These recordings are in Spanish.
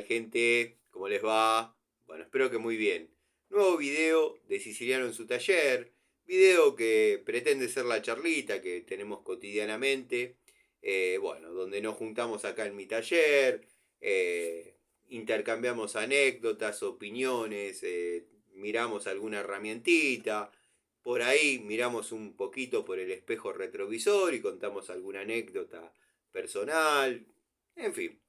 Gente, ¿cómo les va? Bueno, espero que muy bien. Nuevo video de Siciliano en su taller, video que pretende ser la charlita que tenemos cotidianamente, bueno, donde nos juntamos acá en mi taller, intercambiamos anécdotas, opiniones, miramos alguna herramientita, por ahí miramos un poquito por el espejo retrovisor y contamos alguna anécdota personal, en fin.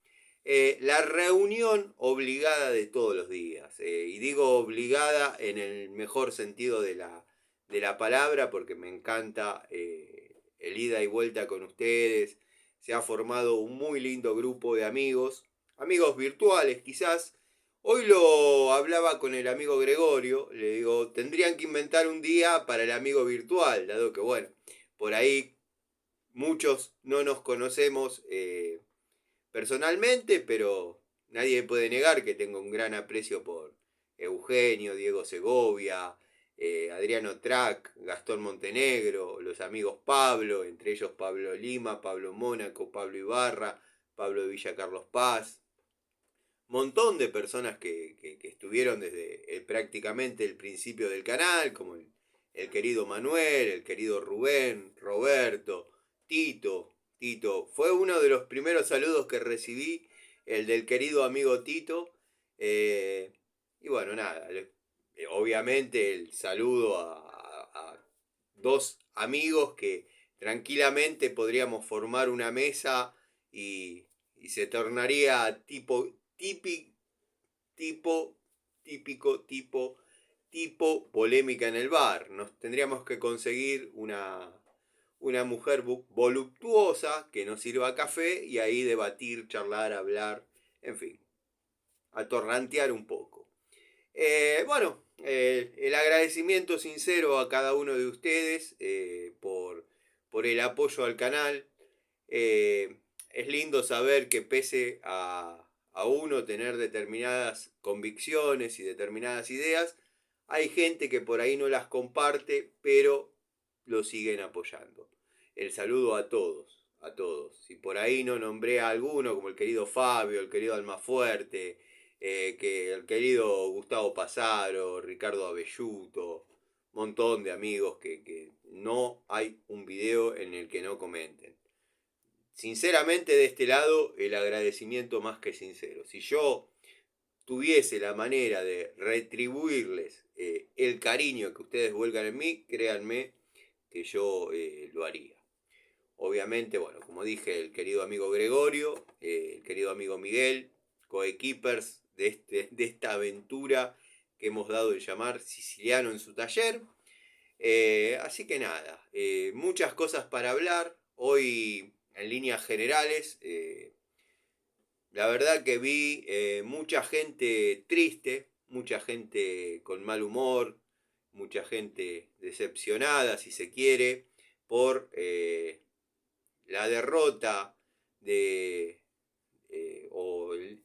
La reunión obligada de todos los días. Y digo obligada en el mejor sentido de la palabra porque me encanta el ida y vuelta con ustedes. Se ha formado un muy lindo grupo de amigos, amigos virtuales quizás. Hoy lo hablaba con el amigo Gregorio, le digo, tendrían que inventar un día para el amigo virtual, dado que bueno, por ahí muchos no nos conocemos personalmente, pero nadie puede negar que tengo un gran aprecio por Eugenio, Diego Segovia, Adriano Trac, Gastón Montenegro, los amigos Pablo, entre ellos Pablo Lima, Pablo Mónaco, Pablo Ibarra, Pablo de Villa Carlos Paz, montón de personas que estuvieron desde prácticamente el principio del canal, como el querido Manuel, el querido Rubén, Roberto, Tito. Fue uno de los primeros saludos que recibí, el del querido amigo Tito. eh, y bueno, nada, obviamente el saludo a dos amigos que tranquilamente podríamos formar una mesa y se tornaría tipo, tipo polémica en el bar. Nos tendríamos que conseguir una mujer voluptuosa que nos sirva café y ahí debatir, charlar, hablar, en fin, atorrantear un poco. El agradecimiento sincero a cada uno de ustedes por el apoyo al canal. Eh, es lindo saber que pese a uno tener determinadas convicciones y determinadas ideas, hay gente que por ahí no las comparte, pero lo siguen apoyando. El saludo a todos, a todos. Si por ahí no nombré a alguno, como el querido Fabio, el querido Almafuerte, que el querido Gustavo Pasaro, Ricardo Abelluto, montón de amigos que no hay un video en el que no comenten. Sinceramente de este lado el agradecimiento más que sincero. Si yo tuviese la manera de retribuirles el cariño que ustedes vuelcan en mí, créanme que yo lo haría. Obviamente, bueno, como dije, el querido amigo Gregorio, el querido amigo Miguel, coequippers de esta aventura que hemos dado en llamar Siciliano en su taller. Así que nada, muchas cosas para hablar. Hoy, en líneas generales, la verdad que vi mucha gente triste, mucha gente con mal humor, mucha gente decepcionada, si se quiere, por la derrota de o el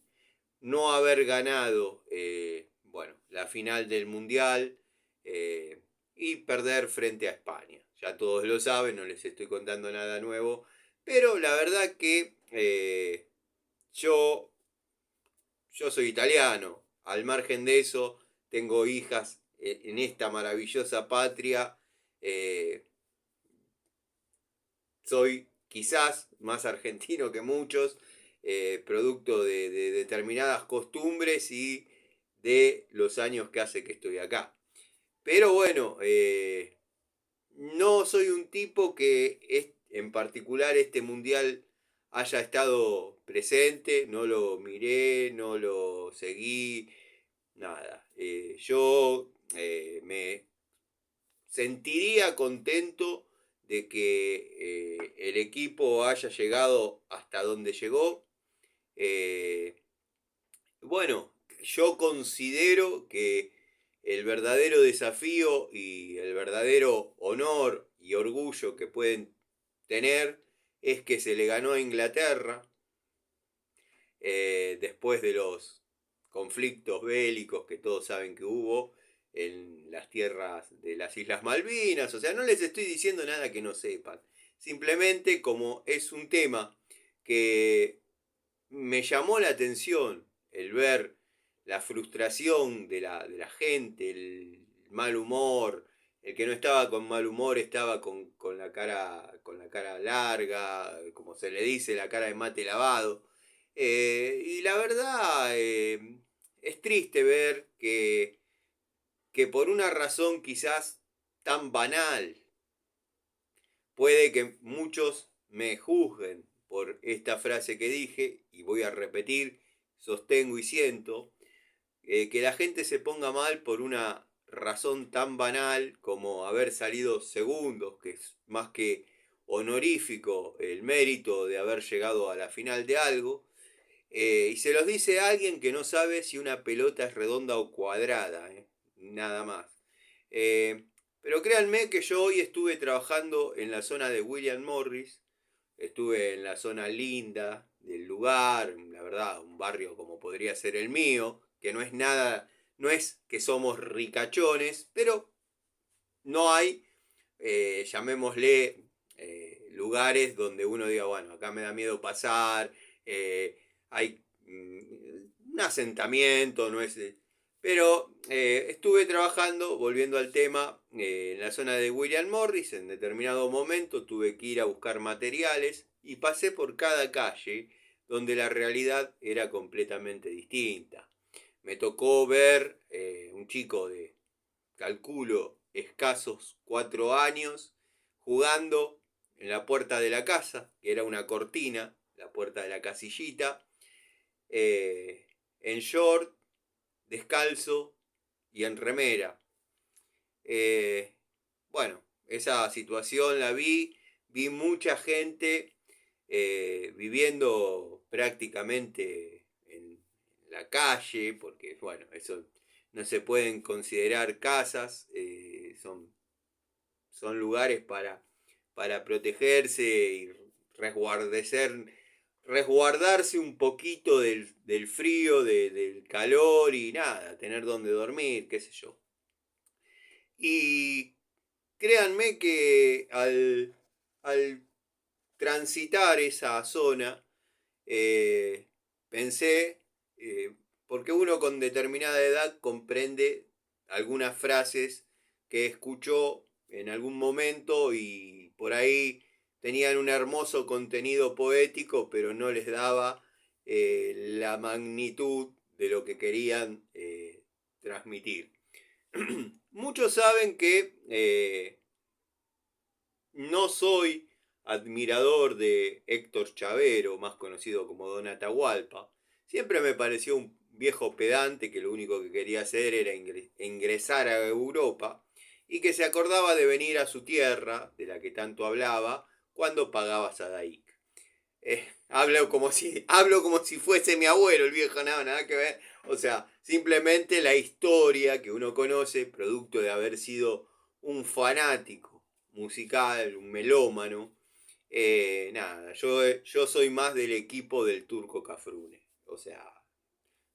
no haber ganado bueno, la final del Mundial y perder frente a España. Ya todos lo saben, no les estoy contando nada nuevo, pero la verdad que yo, yo soy italiano, al margen de eso, tengo hijas en esta maravillosa patria, eh, soy quizás más argentino que muchos, producto de determinadas costumbres y de los años que hace que estoy acá. Pero bueno, no soy un tipo que en particular este mundial haya estado presente, no lo miré, no lo seguí, nada. Yo me sentiría contento de que el equipo haya llegado hasta donde llegó. Eh, bueno, yo considero que el verdadero desafío y el verdadero honor y orgullo que pueden tener es que se le ganó a Inglaterra después de los conflictos bélicos que todos saben que hubo en las tierras de las Islas Malvinas. O sea, no les estoy diciendo nada que no sepan. Simplemente como es un tema que me llamó la atención el ver la frustración de la gente, el mal humor, el que no estaba con mal humor estaba con la cara larga, como se le dice, la cara de mate lavado. Y la verdad, es triste ver que por una razón quizás tan banal, puede que muchos me juzguen por esta frase que dije, y voy a repetir, sostengo y siento, que la gente se ponga mal por una razón tan banal como haber salido segundos, que es más que honorífico el mérito de haber llegado a la final de algo, y se los dice a alguien que no sabe si una pelota es redonda o cuadrada, nada más. Eh, pero créanme que yo hoy estuve trabajando en la zona de William Morris, estuve en la zona linda del lugar, la verdad, un barrio como podría ser el mío, que no es nada, no es que somos ricachones, pero no hay, llamémosle, lugares donde uno diga, bueno, acá me da miedo pasar, hay un asentamiento, no es... Pero estuve trabajando, volviendo al tema, en la zona de William Morris. En determinado momento tuve que ir a buscar materiales y pasé por cada calle donde la realidad era completamente distinta. Me tocó ver un chico de, calculo, escasos 4 años, jugando en la puerta de la casa, que era una cortina, la puerta de la casillita, en short, descalzo y en remera. Eh, bueno, esa situación la vi mucha gente viviendo prácticamente en la calle, porque bueno, eso no se pueden considerar casas, son lugares para protegerse y resguardecer, resguardarse un poquito del frío, del calor y nada, tener donde dormir, qué sé yo. Y créanme que al transitar esa zona, pensé, porque uno con determinada edad comprende algunas frases que escuchó en algún momento y por ahí tenían un hermoso contenido poético, pero no les daba la magnitud de lo que querían transmitir. Muchos saben que no soy admirador de Héctor Chavero, más conocido como Don Atahualpa. Siempre me pareció un viejo pedante que lo único que quería hacer era ingresar a Europa y que se acordaba de venir a su tierra, de la que tanto hablaba, cuando pagaba Sadaic. Hablo como si fuese mi abuelo, el viejo, nada que ver. O sea, simplemente la historia que uno conoce, producto de haber sido un fanático musical, un melómano. Nada, yo soy más del equipo del Turco Cafrune. O sea,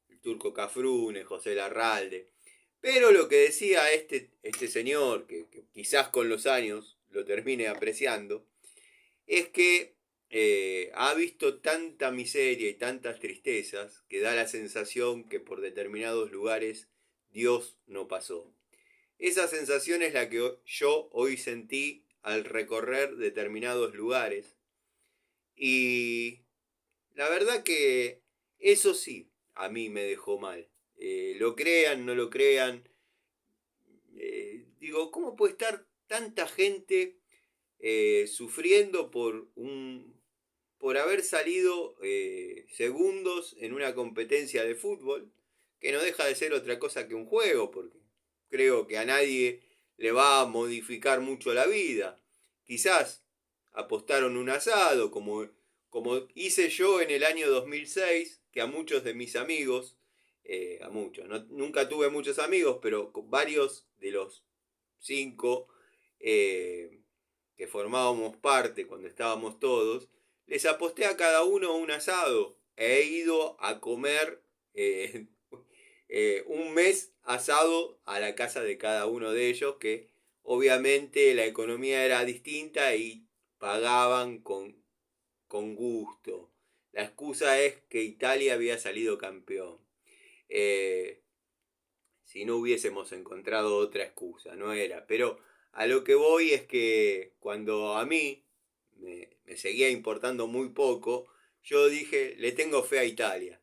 el Turco Cafrune, José Larralde. Pero lo que decía este señor, que quizás con los años lo termine apreciando, es que ha visto tanta miseria y tantas tristezas que da la sensación que por determinados lugares Dios no pasó. Esa sensación es la que yo hoy sentí al recorrer determinados lugares y la verdad que eso sí, a mí me dejó mal. Lo crean, no lo crean. Digo, ¿cómo puede estar tanta gente sufriendo por haber salido segundos en una competencia de fútbol, que no deja de ser otra cosa que un juego, porque creo que a nadie le va a modificar mucho la vida? Quizás apostaron un asado, como hice yo en el año 2006, que a muchos de mis amigos, a muchos, no, nunca tuve muchos amigos, pero varios de los 5 que formábamos parte cuando estábamos todos, les aposté a cada uno un asado. He ido a comer un mes asado a la casa de cada uno de ellos, que obviamente la economía era distinta y pagaban con gusto. La excusa es que Italia había salido campeón. si no hubiésemos encontrado otra excusa, no era. Pero a lo que voy es que cuando a mí me seguía importando muy poco, yo dije, le tengo fe a Italia.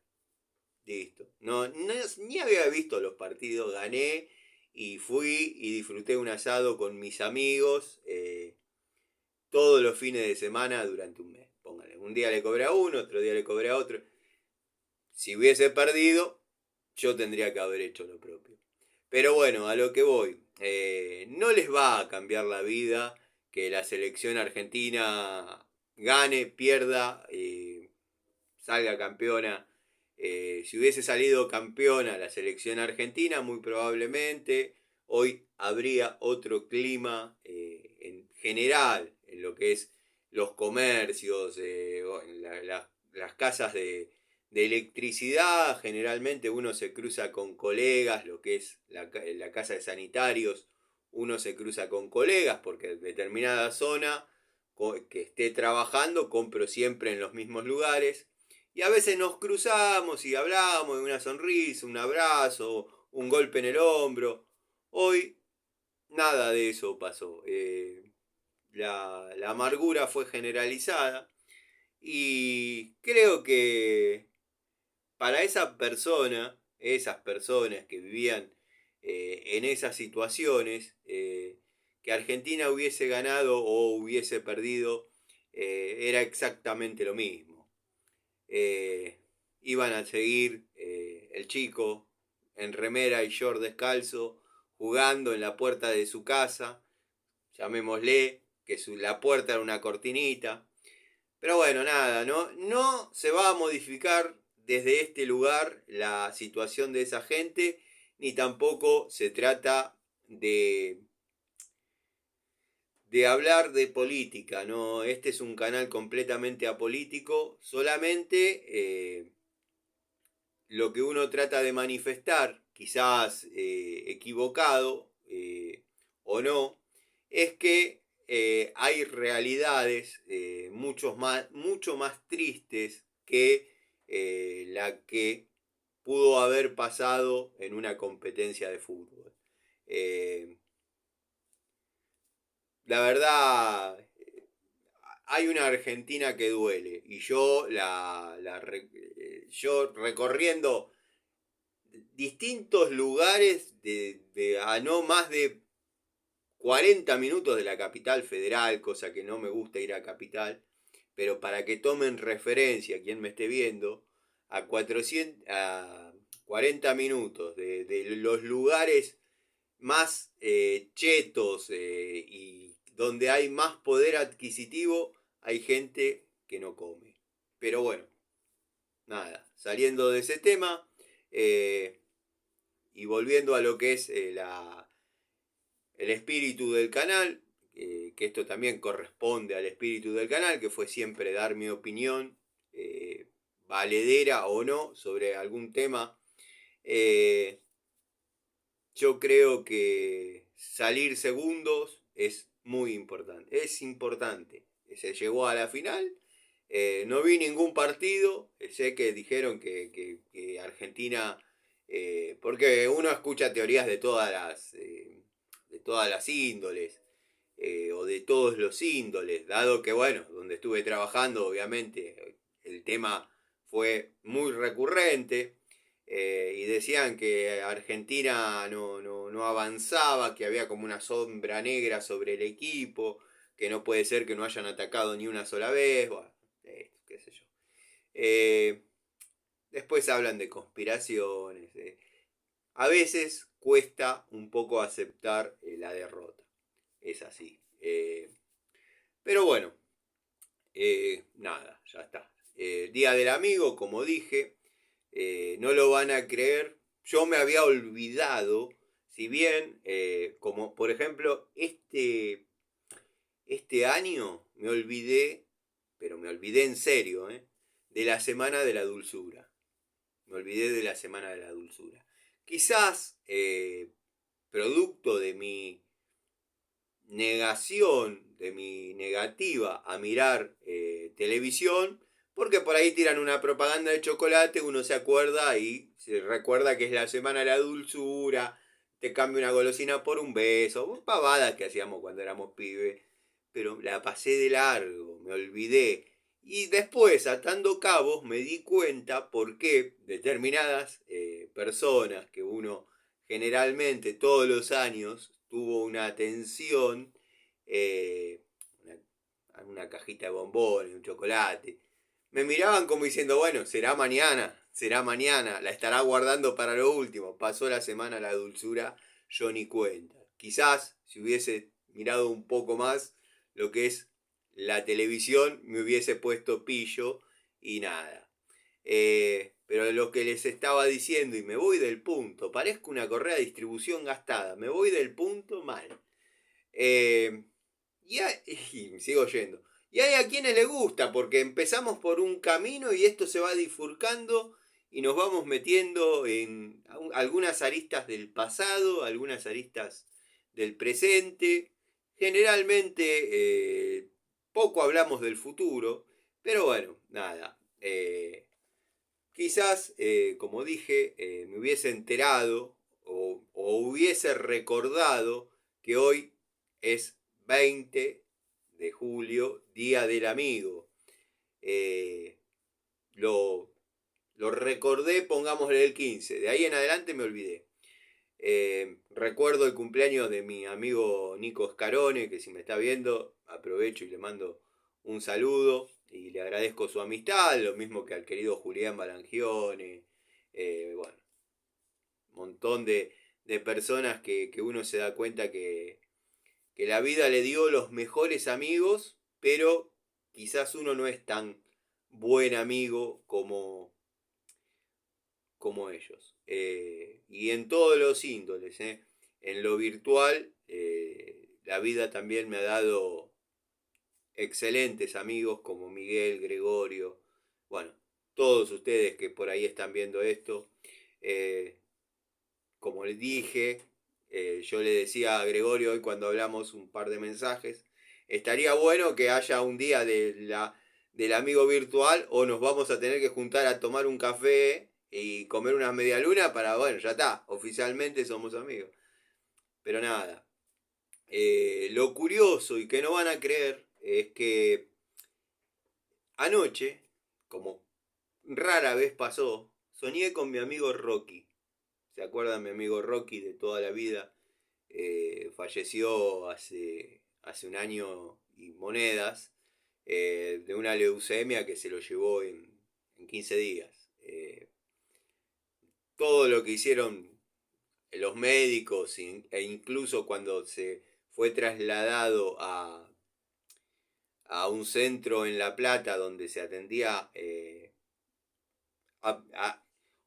Listo. Ni había visto los partidos, gané y fui y disfruté un asado con mis amigos todos los fines de semana durante un mes. Póngale, un día le cobré a uno, otro día le cobré a otro. Si hubiese perdido, yo tendría que haber hecho lo propio. Pero bueno, a lo que voy. No les va a cambiar la vida que la selección argentina gane, pierda, salga campeona. Si hubiese salido campeona la selección argentina, muy probablemente hoy habría otro clima en general, en lo que es los comercios, las casas de electricidad. Generalmente uno se cruza con colegas, lo que es la casa de sanitarios, uno se cruza con colegas porque en determinada zona que esté trabajando compro siempre en los mismos lugares. Y a veces nos cruzamos y hablamos de una sonrisa, un abrazo, un golpe en el hombro. Hoy nada de eso pasó. La amargura fue generalizada y creo que para esas personas que vivían en esas situaciones, que Argentina hubiese ganado o hubiese perdido, era exactamente lo mismo. eh, Iban a seguir el chico en remera y short descalzo, jugando en la puerta de su casa, llamémosle, que la puerta era una cortinita. Pero bueno, nada, no se va a modificar desde este lugar la situación de esa gente, ni tampoco se trata de hablar de política, ¿no? Este es un canal completamente apolítico, solamente lo que uno trata de manifestar, quizás equivocado o no, es que hay realidades mucho más tristes que la que pudo haber pasado en una competencia de fútbol. Eh, la verdad, hay una Argentina que duele y yo recorriendo distintos lugares a no más de 40 minutos de la capital federal, cosa que no me gusta ir a capital, pero para que tomen referencia quien me esté viendo, a 40 minutos de los lugares más chetos y donde hay más poder adquisitivo, hay gente que no come. Pero bueno, nada, saliendo de ese tema eh, y volviendo a lo que es el espíritu del canal, que esto también corresponde al espíritu del canal, que fue siempre dar mi opinión, valedera o no, sobre algún tema. Eh, yo creo que salir segundos es muy importante. Es importante. Se llegó a la final. No vi ningún partido. Sé que dijeron que Argentina. Porque uno escucha teorías de todas las índoles. O de todos los índoles. Dado que, bueno, donde estuve trabajando, obviamente, el tema fue muy recurrente. Y decían que Argentina no avanzaba, que había como una sombra negra sobre el equipo, que no puede ser que no hayan atacado ni una sola vez, bueno, qué sé yo. Eh, Después hablan de conspiraciones. A veces cuesta un poco aceptar la derrota, es así. Pero bueno, nada, ya está. Día del amigo, como dije, no lo van a creer. Yo me había olvidado, si bien, como por ejemplo, este año me olvidé, pero me olvidé en serio, de la Semana de la Dulzura. Me olvidé de la Semana de la Dulzura. Quizás, producto de mi negación, de mi negativa a mirar televisión, porque por ahí tiran una propaganda de chocolate, uno se acuerda y se recuerda que es la semana de la dulzura, te cambia una golosina por un beso, pavadas que hacíamos cuando éramos pibes, pero la pasé de largo, me olvidé. Y después, atando cabos, me di cuenta por qué determinadas personas que uno generalmente todos los años tuvo una atención, eh, una cajita de bombones, un chocolate, me miraban como diciendo, bueno, será mañana, la estará guardando para lo último. Pasó la semana la dulzura, yo ni cuenta. Quizás si hubiese mirado un poco más lo que es la televisión, me hubiese puesto pillo y nada. Pero lo que les estaba diciendo, y me voy del punto, parezco una correa de distribución gastada, me voy del punto mal. Eh, y sigo yendo. Y hay a quienes les gusta, porque empezamos por un camino y esto se va bifurcando y nos vamos metiendo en algunas aristas del pasado, algunas aristas del presente. Generalmente poco hablamos del futuro, pero bueno, nada. Quizás, como dije, me hubiese enterado o hubiese recordado que hoy es 20 de julio, Día del Amigo. Eh, lo, lo recordé, pongámosle el 15. De ahí en adelante me olvidé. Recuerdo el cumpleaños de mi amigo Nico Scarone, que si me está viendo, aprovecho y le mando un saludo y le agradezco su amistad, lo mismo que al querido Julián Balangione, bueno, un montón de personas que uno se da cuenta que la vida le dio los mejores amigos, pero quizás uno no es tan buen amigo como ellos. Y en todos los índoles, en lo virtual, la vida también me ha dado excelentes amigos como Miguel, Gregorio, bueno, todos ustedes que por ahí están viendo esto. Eh, Como les dije, yo le decía a Gregorio hoy cuando hablamos un par de mensajes, estaría bueno que haya un día del amigo virtual o nos vamos a tener que juntar a tomar un café y comer una media luna para, bueno, ya está, oficialmente somos amigos. Pero nada, lo curioso y que no van a creer es que anoche, como rara vez pasó, soñé con mi amigo Rocky. ¿Se acuerdan mi amigo Rocky de toda la vida? Falleció hace un año y monedas de una leucemia que se lo llevó en 15 días. Todo lo que hicieron los médicos e incluso cuando se fue trasladado a un centro en La Plata donde se atendía, a- a-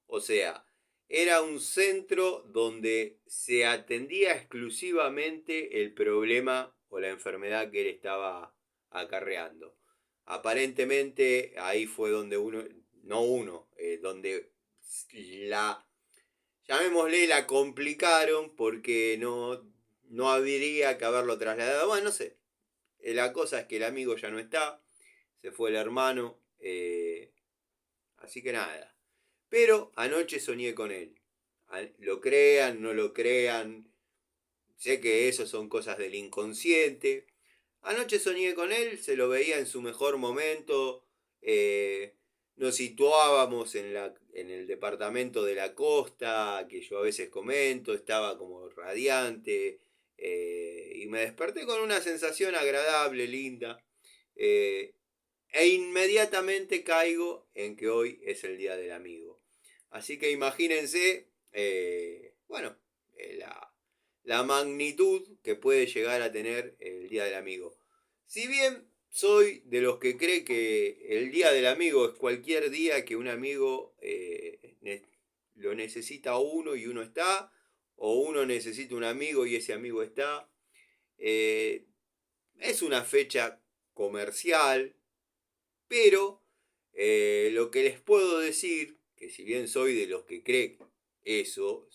o sea, era un centro donde se atendía exclusivamente el problema o la enfermedad que él estaba acarreando. Aparentemente ahí fue donde donde la, llamémosle, la complicaron porque no habría que haberlo trasladado. Bueno, no sé. La cosa es que el amigo ya no está, se fue el hermano, así que nada. Pero anoche soñé con él. Lo crean, no lo crean. Sé que eso son cosas del inconsciente. Anoche soñé con él, se lo veía en su mejor momento. Nos situábamos en el departamento de la costa, que yo a veces comento, estaba como radiante. Y me desperté con una sensación agradable, linda. Eh, E inmediatamente caigo en que hoy es el Día del Amigo. Así que imagínense, bueno, la magnitud que puede llegar a tener el Día del Amigo. Si bien soy de los que cree que el Día del Amigo es cualquier día que un amigo lo necesita uno y uno está, o uno necesita un amigo y ese amigo está, eh, es una fecha comercial, pero lo que les puedo decir, que si bien soy de los que cree eso,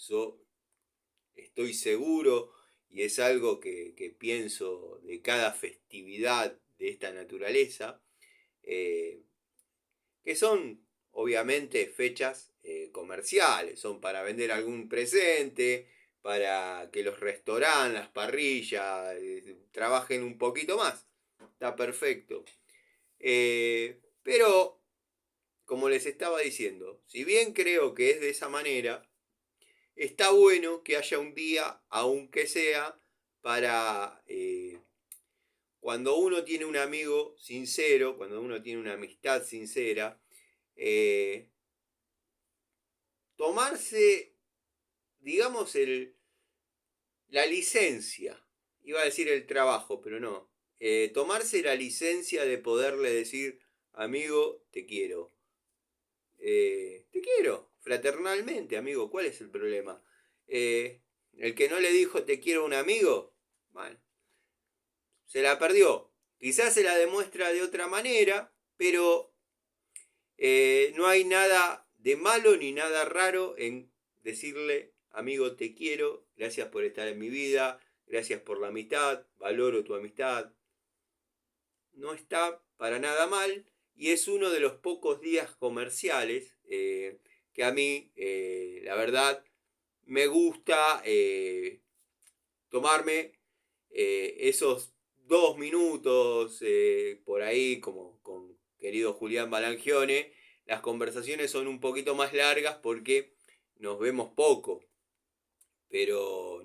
estoy seguro y es algo que pienso de cada festividad de esta naturaleza, eh, que son obviamente fechas comerciales, son para vender algún presente, para que los restaurantes, las parrillas, trabajen un poquito más. Está perfecto. Pero, como les estaba diciendo, si bien creo que es de esa manera, está bueno que haya un día, aunque sea, para cuando uno tiene un amigo sincero, cuando uno tiene una amistad sincera, eh, tomarse, digamos, la licencia, iba a decir el trabajo, pero no, tomarse la licencia de poderle decir, amigo, te quiero, fraternalmente, amigo, ¿cuál es el problema? El que no le dijo te quiero a un amigo, bueno, se la perdió. Quizás se la demuestra de otra manera, pero no hay nada de malo ni nada raro en decirle, amigo, te quiero, gracias por estar en mi vida, gracias por la amistad, valoro tu amistad. No está para nada mal y es uno de los pocos días comerciales que a mí, la verdad, me gusta tomarme esos 2 minutos por ahí, como con querido Julián Balangione. Las conversaciones son un poquito más largas porque nos vemos poco, pero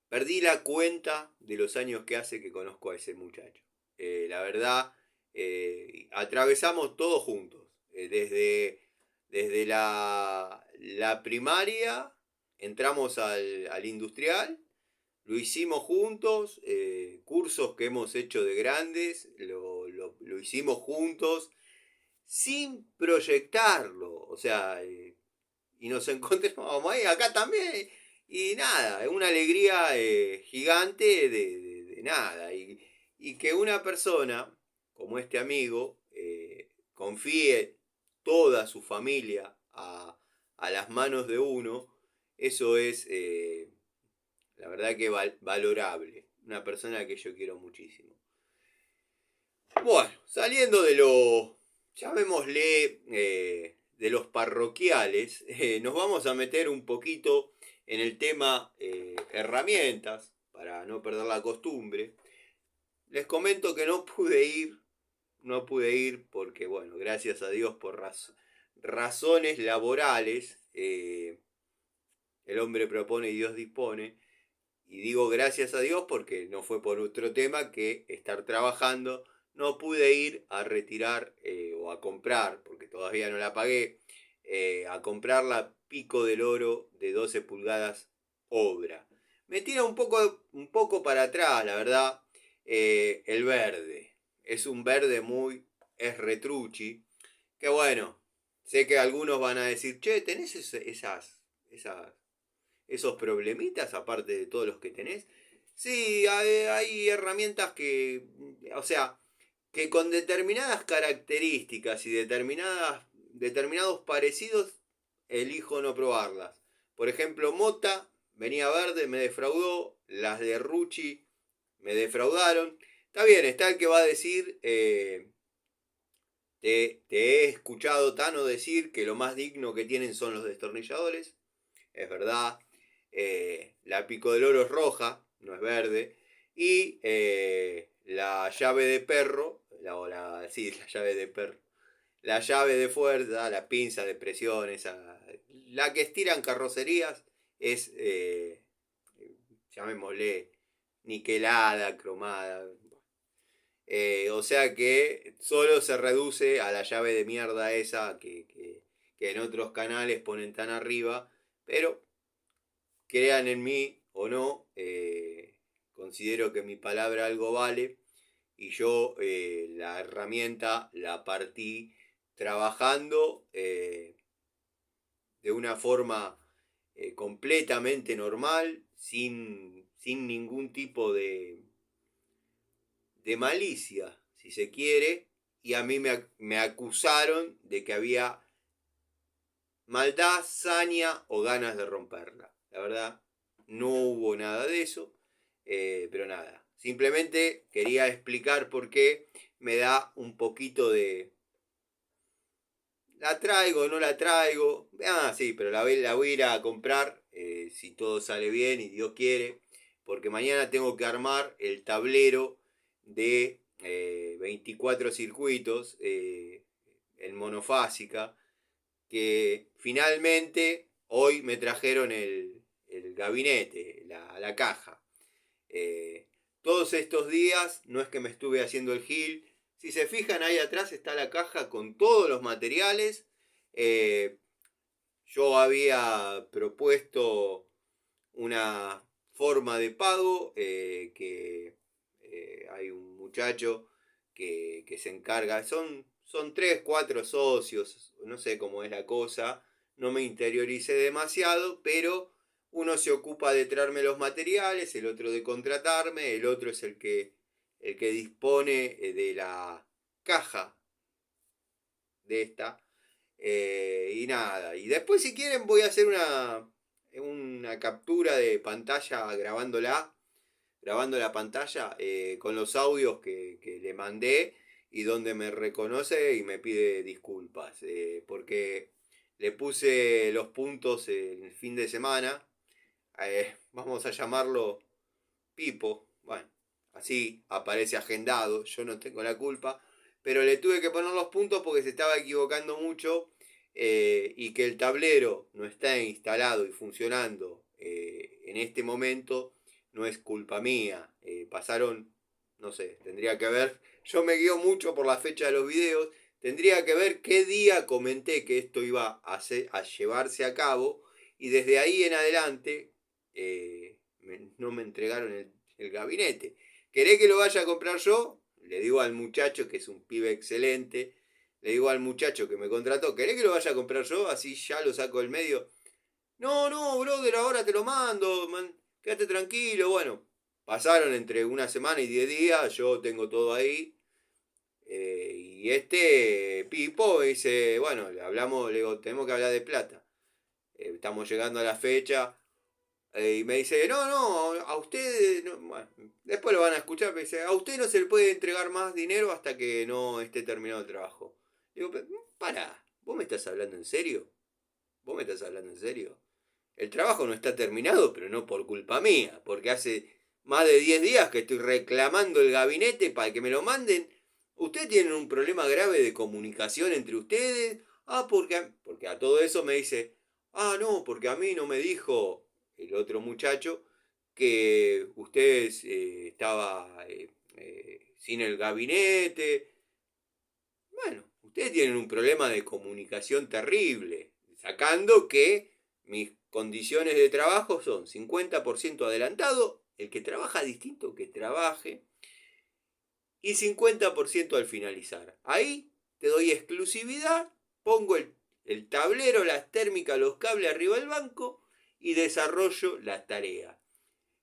perdí la cuenta de los años que hace que conozco a ese muchacho. La verdad, atravesamos todos juntos, desde la primaria, entramos al industrial, lo hicimos juntos, cursos que hemos hecho de grandes, lo hicimos juntos, sin proyectarlo, o sea, y nos encontramos ahí, acá también, y nada, es una alegría gigante de nada, y que una persona, como este amigo, confíe toda su familia a las manos de uno, eso es la verdad que valorable, una persona que yo quiero muchísimo. Bueno, saliendo de lo, llamémosle, de los parroquiales, nos vamos a meter un poquito en el tema herramientas, para no perder la costumbre. Les comento que no pude ir porque, bueno, gracias a Dios por razones laborales, el hombre propone y Dios dispone. Y digo gracias a Dios porque no fue por otro tema que estar trabajando. No pude ir a retirar o a comprar, porque todavía no la pagué, a comprar la Pico del Oro de 12 pulgadas obra. Me tira un poco para atrás, la verdad, el verde. Es un verde es retruchi, que bueno, sé que algunos van a decir, che, tenés esas esos problemitas, aparte de todos los que tenés. Sí, hay herramientas que, o sea, que con determinadas características y determinados parecidos, elijo no probarlas. Por ejemplo, Mota venía verde, me defraudó, las de Rucci me defraudaron. Está bien, está el que va a decir, te he escuchado Tano decir que lo más digno que tienen son los destornilladores. Es verdad. La Pico del Oro es roja, no es verde. Y la llave de perro, sí, la llave de perro. La llave de fuerza, la pinza de presión, la que estiran carrocerías, es, llamémosle, niquelada, cromada. O sea que solo se reduce a la llave de mierda esa que en otros canales ponen tan arriba. Pero crean en mí o no, considero que mi palabra algo vale y yo la herramienta la partí trabajando de una forma completamente normal, sin ningún tipo de malicia, si se quiere, y a mí me acusaron de que había maldad, saña o ganas de romperla. La verdad, no hubo nada de eso, pero nada. Simplemente quería explicar por qué me da un poquito la traigo, no la traigo. Ah, sí, pero la voy a ir a comprar si todo sale bien y Dios quiere. Porque mañana tengo que armar el tablero de 24 circuitos en monofásica. Que finalmente hoy me trajeron el gabinete, la caja. Eh, Todos estos días no es que me estuve haciendo el gil. Si se fijan ahí atrás está la caja con todos los materiales. Eh, yo había propuesto una forma de pago que hay un muchacho que se encarga. Son 3, 4 socios, no sé cómo es la cosa. No me interioricé demasiado, pero uno se ocupa de traerme los materiales, el otro de contratarme, el otro es el que dispone de la caja de esta. Y nada, y después si quieren voy a hacer una captura de pantalla grabando la pantalla con los audios que le mandé y donde me reconoce y me pide disculpas, porque le puse los puntos el fin de semana, vamos a llamarlo Pipo, bueno, así aparece agendado, yo no tengo la culpa, pero le tuve que poner los puntos porque se estaba equivocando mucho y que el tablero no está instalado y funcionando en este momento no es culpa mía. Pasaron, no sé, tendría que ver, yo me guío mucho por la fecha de los videos, tendría que ver qué día comenté que esto iba a llevarse a cabo y desde ahí en adelante no me entregaron el gabinete. ¿Querés que lo vaya a comprar yo? Le digo al muchacho, que es un pibe excelente, le digo al muchacho que me contrató, ¿querés que lo vaya a comprar yo? Así ya lo saco del medio. No, no, brother, ahora te lo mando, man, quédate tranquilo. Bueno, pasaron entre una semana y 10 días, yo tengo todo ahí. Y este Pipo me dice, bueno, le hablamos, le digo, tenemos que hablar de plata. Estamos llegando a la fecha, y me dice, no, no, a usted, no, bueno, después lo van a escuchar, me dice, a usted no se le puede entregar más dinero hasta que no esté terminado el trabajo. Digo, pará, ¿vos me estás hablando en serio? ¿Vos me estás hablando en serio? El trabajo no está terminado, pero no por culpa mía, porque hace más de 10 días que estoy reclamando el gabinete para que me lo manden. ¿Ustedes tienen un problema grave de comunicación entre ustedes? Ah, porque a todo eso me dice, ah, no, porque a mí no me dijo el otro muchacho que usted estaba sin el gabinete. Bueno, ustedes tienen un problema de comunicación terrible, sacando que mis condiciones de trabajo son 50% adelantado, el que trabaja distinto que trabaje, y 50% al finalizar. Ahí te doy exclusividad, pongo el tablero, las térmicas, los cables arriba del banco y desarrollo la tarea.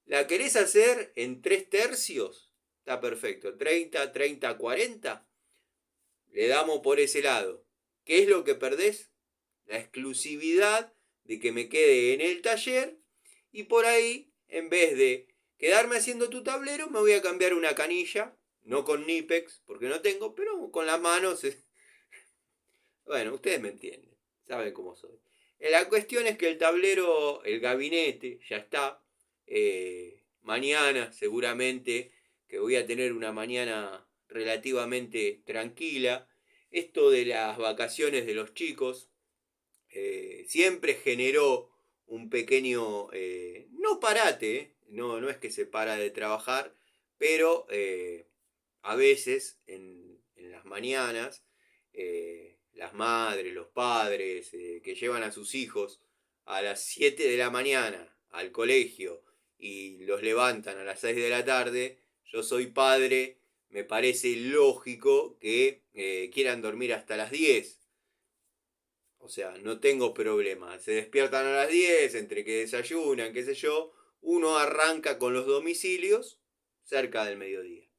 ¿La querés hacer en 3 tercios? Está perfecto. 30, 30, 40. Le damos por ese lado. ¿Qué es lo que perdés? La exclusividad de que me quede en el taller y por ahí, en vez de quedarme haciendo tu tablero, me voy a cambiar una canilla, no con Nipex, porque no tengo, pero con las manos. Bueno, ustedes me entienden, saben cómo soy. La cuestión es que el tablero, el gabinete, ya está. Mañana, seguramente, que voy a tener una mañana relativamente tranquila. Esto de las vacaciones de los chicos siempre generó un pequeño, no parate, no, no es que se para de trabajar, pero a veces en las mañanas las madres, los padres que llevan a sus hijos a las 7 de la mañana al colegio y los levantan a las 6 de la tarde, yo soy padre, me parece lógico que quieran dormir hasta las 10. O sea, no tengo problema. Se despiertan a las 10, entre que desayunan, qué sé yo, uno arranca con los domicilios cerca del mediodía.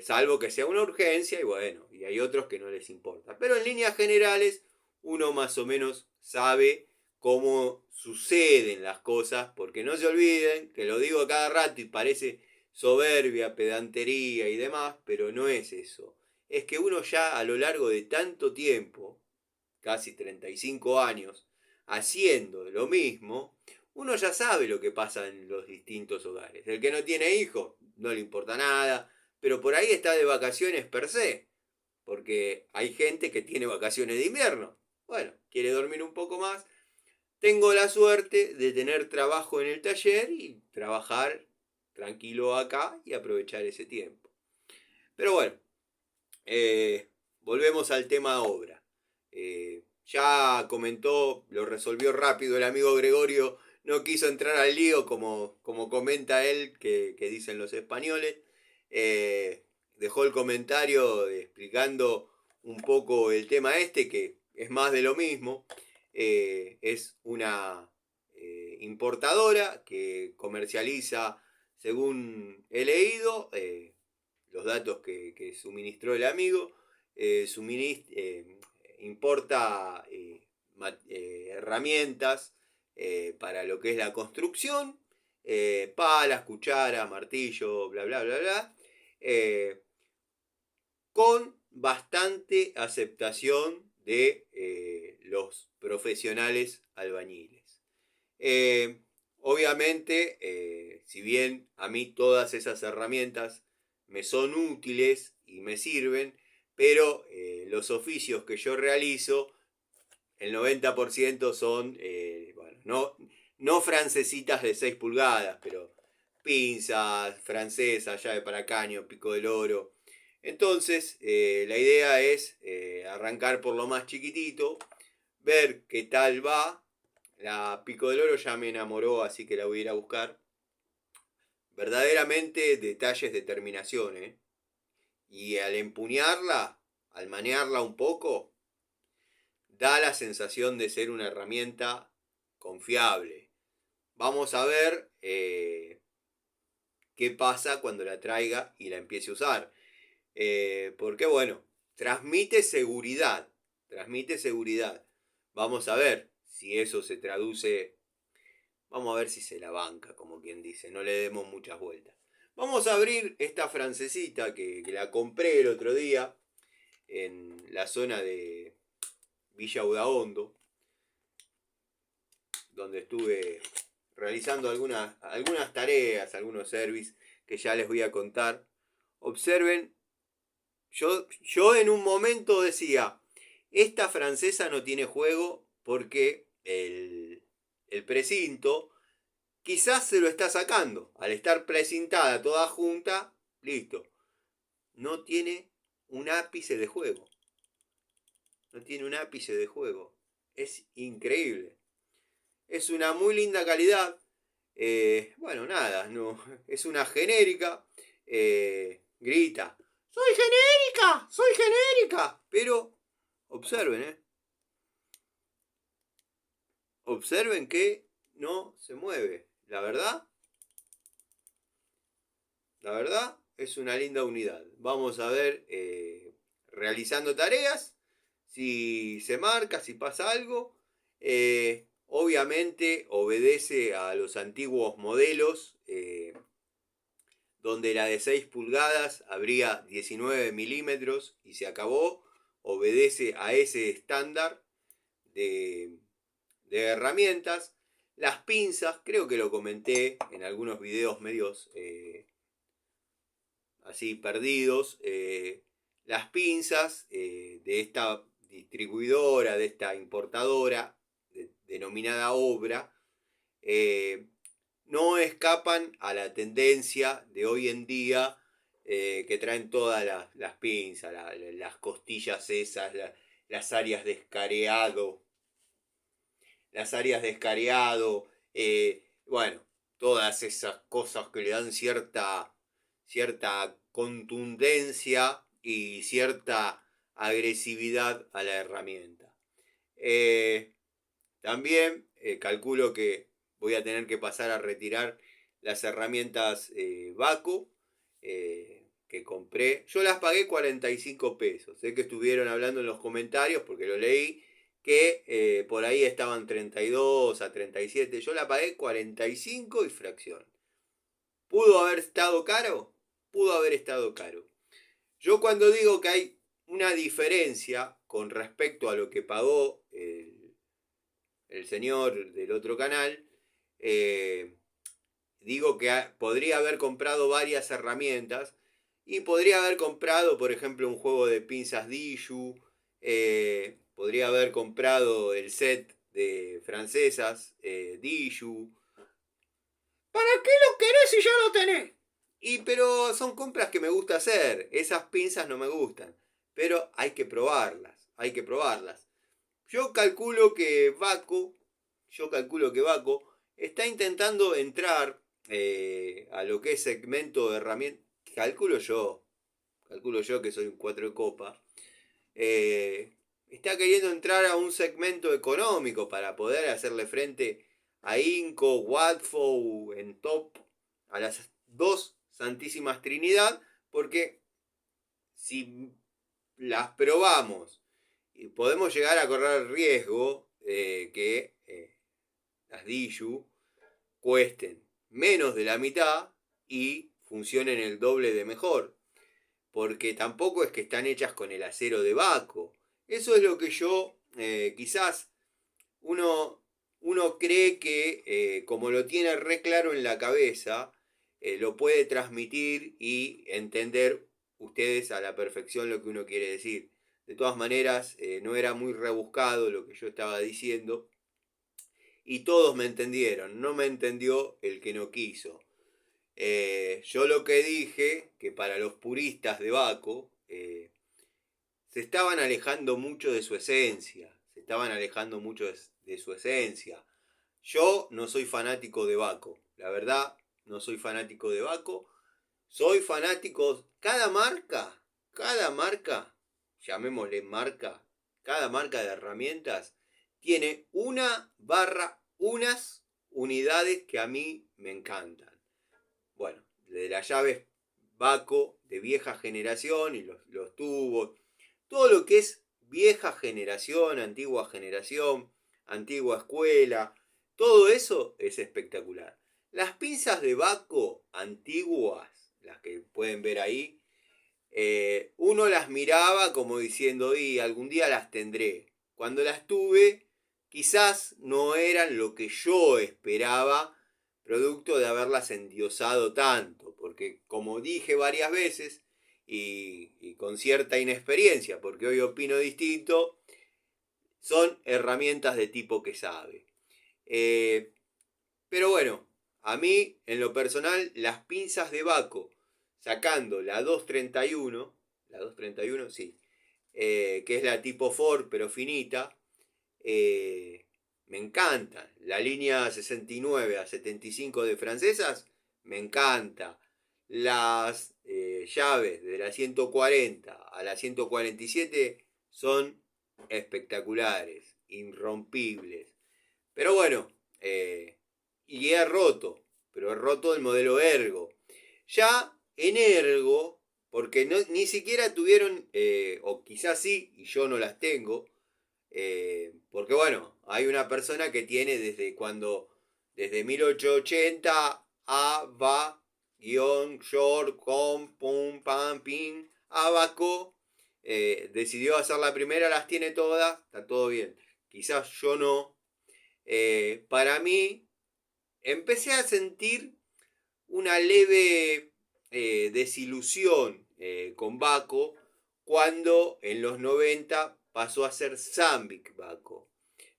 Salvo que sea una urgencia y bueno, y hay otros que no les importa. Pero en líneas generales uno más o menos sabe cómo suceden las cosas, porque no se olviden, que lo digo cada rato y parece soberbia, pedantería y demás, pero no es eso. Es que uno ya a lo largo de tanto tiempo casi 35 años haciendo lo mismo, uno ya sabe lo que pasa en los distintos hogares. El que no tiene hijos no le importa nada, pero por ahí está de vacaciones per se, porque hay gente que tiene vacaciones de invierno. Bueno, quiere dormir un poco más. Tengo la suerte de tener trabajo en el taller y trabajar tranquilo acá y aprovechar ese tiempo. Pero bueno, volvemos al tema obra. Ya comentó, lo resolvió rápido el amigo Gregorio, no quiso entrar al lío como comenta él, que dicen los españoles. Dejó el comentario explicando un poco el tema este, que es más de lo mismo. Es una importadora que comercializa, según he leído, los datos que suministró el amigo, importa herramientas para lo que es la construcción, palas, cucharas, martillo, bla, bla, bla, bla, con bastante aceptación de los profesionales albañiles. Obviamente, si bien a mí todas esas herramientas me son útiles y me sirven, pero los oficios que yo realizo, el 90% son, bueno, no francesitas de 6 pulgadas, pero pinzas, francesas, llave para caño, pico del oro. Entonces, la idea es arrancar por lo más chiquitito, ver qué tal va. La pico del oro ya me enamoró, así que la voy a ir a buscar. Verdaderamente detalles de terminación, ¿eh? Y al empuñarla, al manearla un poco, da la sensación de ser una herramienta confiable. Vamos a ver qué pasa cuando la traiga y la empiece a usar. Porque bueno, transmite seguridad. Transmite seguridad. Vamos a ver si eso se traduce. Vamos a ver si se la banca, como quien dice. No le demos muchas vueltas. Vamos a abrir esta francesita que la compré el otro día en la zona de Villa Udaondo, donde estuve realizando algunas tareas, algunos servicios que ya les voy a contar. Observen, yo en un momento decía, esta francesa no tiene juego porque el precinto quizás se lo está sacando. Al estar precintada toda junta, listo. No tiene un ápice de juego. No tiene un ápice de juego. Es increíble. Es una muy linda calidad. Bueno, nada, no, es una genérica. Grita, ¡soy genérica! ¡Soy genérica! Pero observen, observen que no se mueve. La verdad es una linda unidad. Vamos a ver realizando tareas, si se marca, si pasa algo. Obviamente obedece a los antiguos modelos, donde la de 6 pulgadas habría 19 milímetros y se acabó. Obedece a ese estándar de herramientas. Las pinzas, creo que lo comenté en algunos videos medios así perdidos. Las pinzas de esta distribuidora, de esta importadora denominada Obra, no escapan a la tendencia de hoy en día, que traen todas las pinzas, las costillas esas, las áreas de escareado, bueno, todas esas cosas que le dan cierta contundencia y cierta agresividad a la herramienta. También calculo que voy a tener que pasar a retirar las herramientas Baco que compré. Yo las pagué 45 pesos. Sé que estuvieron hablando en los comentarios, porque lo leí, que por ahí estaban 32 a 37. Yo la pagué 45 y fracción. ¿Pudo haber estado caro? Pudo haber estado caro. Yo cuando digo que hay una diferencia con respecto a lo que pagó el señor del otro canal. Digo que podría haber comprado varias herramientas y podría haber comprado, por ejemplo, un juego de pinzas Diju, podría haber comprado el set de francesas Diju. ¿Para qué lo querés si ya lo tenés? Pero son compras que me gusta hacer. Esas pinzas no me gustan. Pero hay que probarlas. Hay que probarlas. Yo calculo que Baco. Está intentando entrar a lo que es segmento de herramientas. Calculo yo que soy un 4 de copa. Está queriendo entrar a un segmento económico para poder hacerle frente a Inco, Wadfo, en top, a las dos Santísimas Trinidad, porque si las probamos y podemos llegar a correr el riesgo que las Diju cuesten menos de la mitad y funcionen el doble de mejor. Porque tampoco es que están hechas con el acero de Baco. Eso es lo que yo, quizás uno cree que como lo tiene re claro en la cabeza, lo puede transmitir y entender ustedes a la perfección lo que uno quiere decir. De todas maneras, no era muy rebuscado lo que yo estaba diciendo y todos me entendieron, no me entendió el que no quiso. Yo lo que dije, que para los puristas de Baco, se estaban alejando mucho de su esencia, de su esencia. Yo no soy fanático de Baco, la verdad, no soy fanático de Baco, soy fanático, cada marca, llamémosle marca, cada marca de herramientas, tiene unas unidades que a mí me encantan. Bueno, de las llaves Baco de vieja generación y los tubos, todo lo que es vieja generación, antigua escuela, todo eso es espectacular. Las pinzas de Baco antiguas, las que pueden ver ahí, uno las miraba como diciendo, y algún día las tendré. Cuando las tuve, quizás no eran lo que yo esperaba, producto de haberlas endiosado tanto, porque como dije varias veces, y con cierta inexperiencia, porque hoy opino distinto, son herramientas de tipo que sabe. Pero bueno, a mí, en lo personal, las pinzas de Baco, sacando la 231, sí, que es la tipo Ford, pero finita, me encantan. La línea 69 a 75 de francesas, me encanta. Las llaves de la 140 a la 147 son espectaculares, irrompibles. Pero bueno, y pero he roto el modelo Ergo. Ya en Ergo, porque ni siquiera tuvieron, o quizás sí, y yo no las tengo, porque bueno, hay una persona que tiene desde 1880 a va, guión, short, com, pum, pam, pin, abaco, decidió hacer la primera, las tiene todas, está todo bien. Quizás yo no. Para mí, empecé a sentir una leve desilusión con Baco cuando en los 90 pasó a ser Zambic Baco.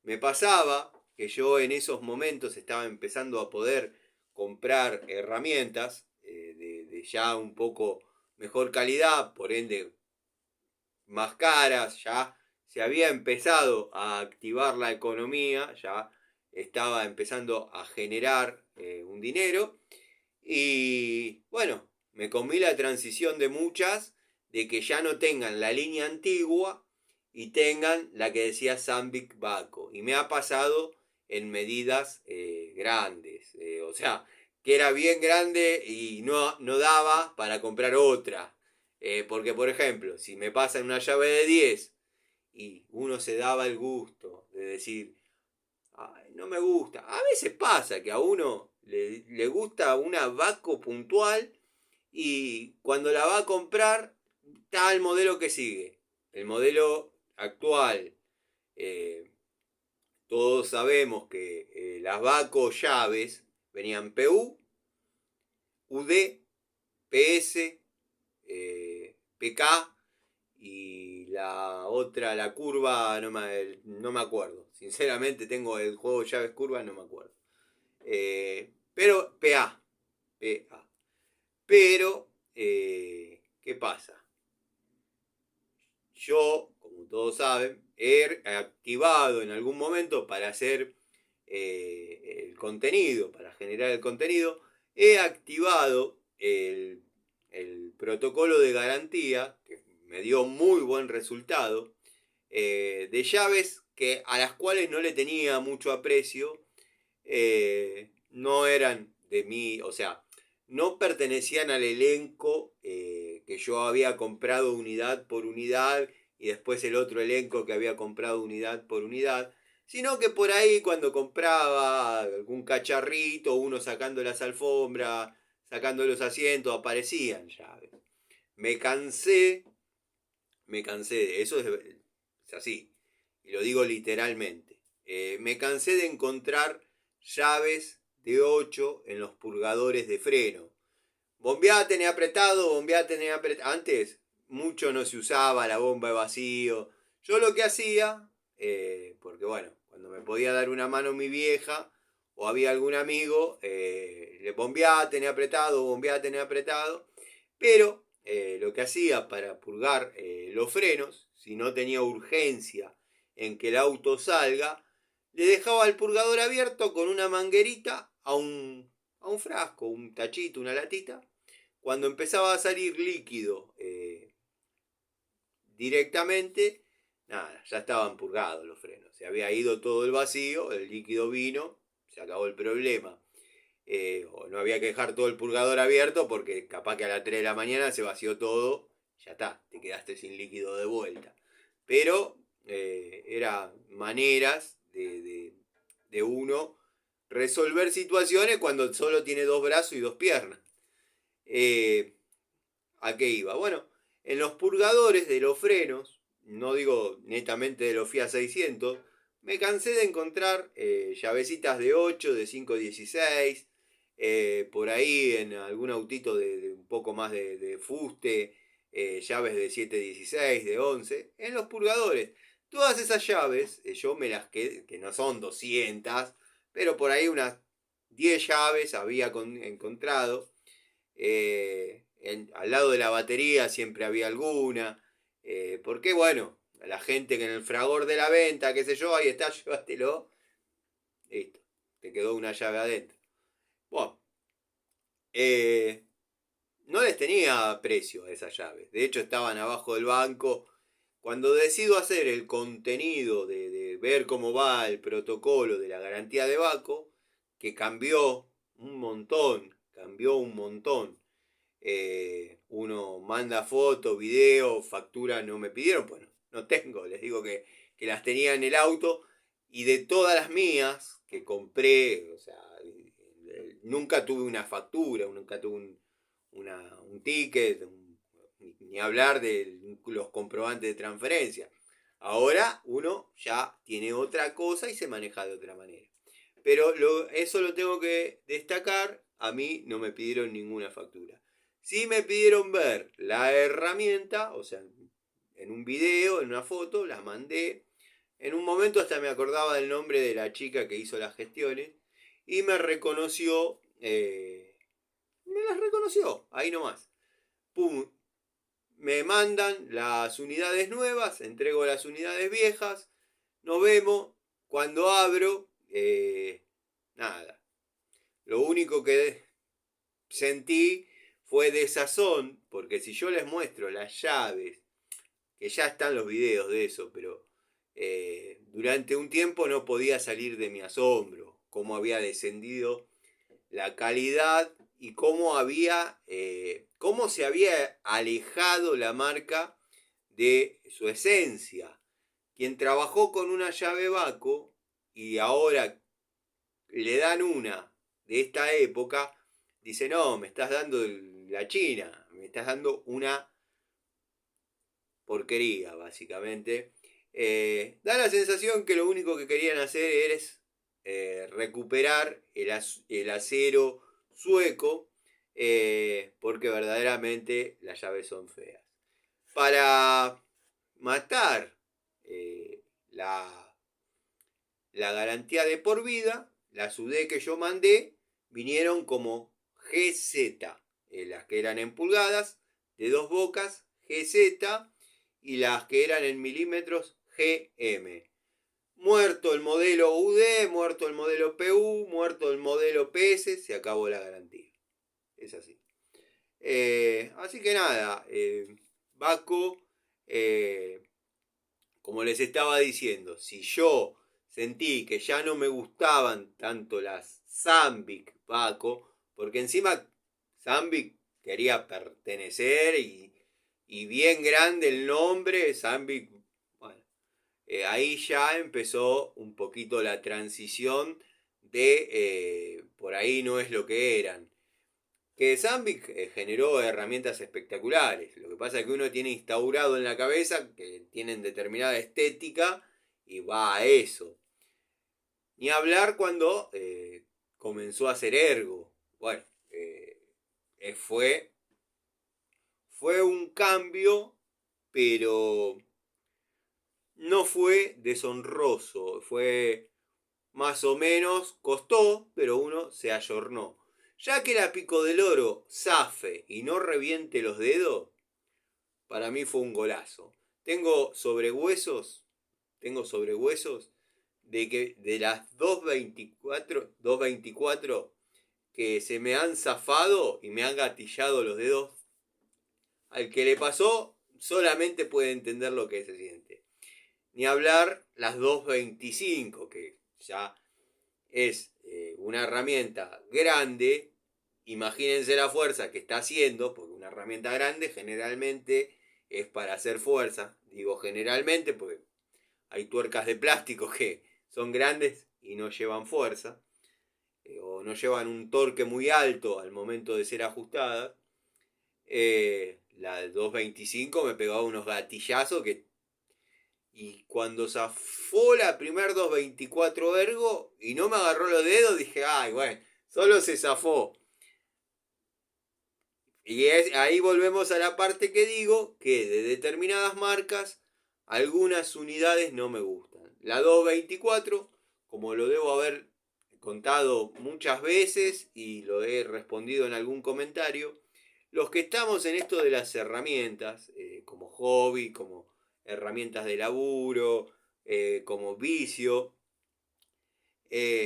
Me pasaba que yo en esos momentos estaba empezando a poder comprar herramientas de ya un poco mejor calidad, por ende más caras, ya se había empezado a activar la economía, ya estaba empezando a generar un dinero y bueno, me comí la transición de muchas, de que ya no tengan la línea antigua y tengan la que decía Zambic Baco. Y me ha pasado en medidas grandes. O sea, que era bien grande y no daba para comprar otra. Porque, por ejemplo, si me pasan una llave de 10 y uno se daba el gusto de decir, ay, no me gusta. A veces pasa que a uno le gusta una Baco puntual y cuando la va a comprar está el modelo que sigue. el modelo actual, todos sabemos que las Baco llaves venían PU, UD, PS, PK y la otra, la curva, no me acuerdo. Sinceramente tengo el juego llaves curva, no me acuerdo. Pero PA. PA. Pero, ¿qué pasa? Yo, como todos saben, he activado en algún momento para hacer el contenido, para generar el contenido, he activado el protocolo de garantía, que me dio muy buen resultado, de llaves a las cuales no le tenía mucho aprecio, no eran de mí, o sea, no pertenecían al elenco que yo había comprado unidad por unidad y después el otro elenco que había comprado unidad por unidad, sino que por ahí cuando compraba algún cacharrito, uno sacando las alfombras, sacando los asientos, aparecían llaves. Me cansé, me cansé de eso, es así, y lo digo literalmente. Me cansé de encontrar llaves de 8 en los purgadores de freno. Bombeá, tenés apretado, bombeá, tenés apretado. Antes mucho no se usaba la bomba de vacío. Yo lo que hacía, porque bueno, cuando me podía dar una mano mi vieja o había algún amigo, le bombeá, tenés apretado, bombeá, tenés apretado. Pero lo que hacía para purgar los frenos, si no tenía urgencia en que el auto salga, le dejaba el purgador abierto con una manguerita a un frasco, un tachito, una latita. Cuando empezaba a salir líquido directamente, nada, ya estaban purgados los frenos. Se había ido todo el vacío, el líquido vino, se acabó el problema. O no había que dejar todo el purgador abierto porque capaz que a las 3 de la mañana se vació todo, ya está, te quedaste sin líquido de vuelta. Pero eran maneras de uno resolver situaciones cuando solo tiene dos brazos y dos piernas. ¿A qué iba? Bueno, en los purgadores de los frenos, no digo netamente de los Fiat 600, me cansé de encontrar llavecitas de 8, de 5,16, por ahí en algún autito de un poco más de fuste, llaves de 7,16, de 11, en los purgadores. Todas esas llaves, yo me las quedé, que no son 200, pero por ahí unas 10 llaves había encontrado. Al lado de la batería siempre había alguna. Porque bueno, la gente que en el fragor de la venta, qué sé yo, ahí está, llévatelo. Listo, te quedó una llave adentro. Bueno, no les tenía precio a esas llaves. De hecho, estaban abajo del banco. Cuando decido hacer el contenido de ver cómo va el protocolo de la garantía de Baco, que cambió un montón. Uno manda fotos, videos, facturas, no me pidieron, pues no tengo, les digo que las tenía en el auto y de todas las mías que compré, o sea, nunca tuve una factura, nunca tuve un ticket, ni hablar de los comprobantes de transferencia. Ahora uno ya tiene otra cosa y se maneja de otra manera. Pero eso lo tengo que destacar, a mí no me pidieron ninguna factura. Sí me pidieron ver la herramienta, o sea, en un video, en una foto, la mandé. En un momento hasta me acordaba del nombre de la chica que hizo las gestiones y me reconoció, me las reconoció, ahí nomás. Pum, me mandan las unidades nuevas, entrego las unidades viejas, nos vemos, cuando abro, nada. Lo único que sentí fue desazón, porque si yo les muestro las llaves, que ya están los videos de eso, pero durante un tiempo no podía salir de mi asombro, cómo había descendido la calidad y cómo se había alejado la marca de su esencia. Quien trabajó con una llave Baco y ahora le dan una de esta época, dice, no, me estás dando la China, me estás dando una porquería, básicamente. Da la sensación que lo único que querían hacer es recuperar el acero sueco, porque verdaderamente las llaves son feas. Para matar la garantía de por vida, las UD que yo mandé vinieron como GZ, las que eran en pulgadas, de 2 bocas, GZ, y las que eran en milímetros, GM. Muerto el modelo UD, muerto el modelo PU, muerto el modelo PS, se acabó la garantía. Es así. Así que nada, Baco, como les estaba diciendo, si yo sentí que ya no me gustaban tanto las Zambic Baco, porque encima Zambic quería pertenecer y bien grande el nombre, Zambic, bueno, ahí ya empezó un poquito la transición de por ahí no es lo que eran. Que Zambic generó herramientas espectaculares. Lo que pasa es que uno tiene instaurado en la cabeza que tienen determinada estética y va a eso. Ni hablar cuando comenzó a hacer ergo. Bueno, fue un cambio, pero no fue deshonroso. Fue más o menos, costó, pero uno se ayornó. Ya que la pico del oro zafe y no reviente los dedos, para mí fue un golazo. Tengo sobre huesos de que de las 224 que se me han zafado y me han gatillado los dedos, al que le pasó solamente puede entender lo que se siente. Ni hablar las 225, que ya es una herramienta grande. Imagínense la fuerza que está haciendo, porque una herramienta grande generalmente es para hacer fuerza. Digo generalmente porque hay tuercas de plástico que son grandes y no llevan fuerza, o no llevan un torque muy alto al momento de ser ajustadas. La 225 me pegaba unos gatillazos que... Y cuando zafó la primer 224 ergo y no me agarró los dedos, dije, ay, bueno, solo se zafó. Y ahí volvemos a la parte que digo, que de determinadas marcas, algunas unidades no me gustan. La 224, como lo debo haber contado muchas veces y lo he respondido en algún comentario, los que estamos en esto de las herramientas, como hobby, como herramientas de laburo, como vicio,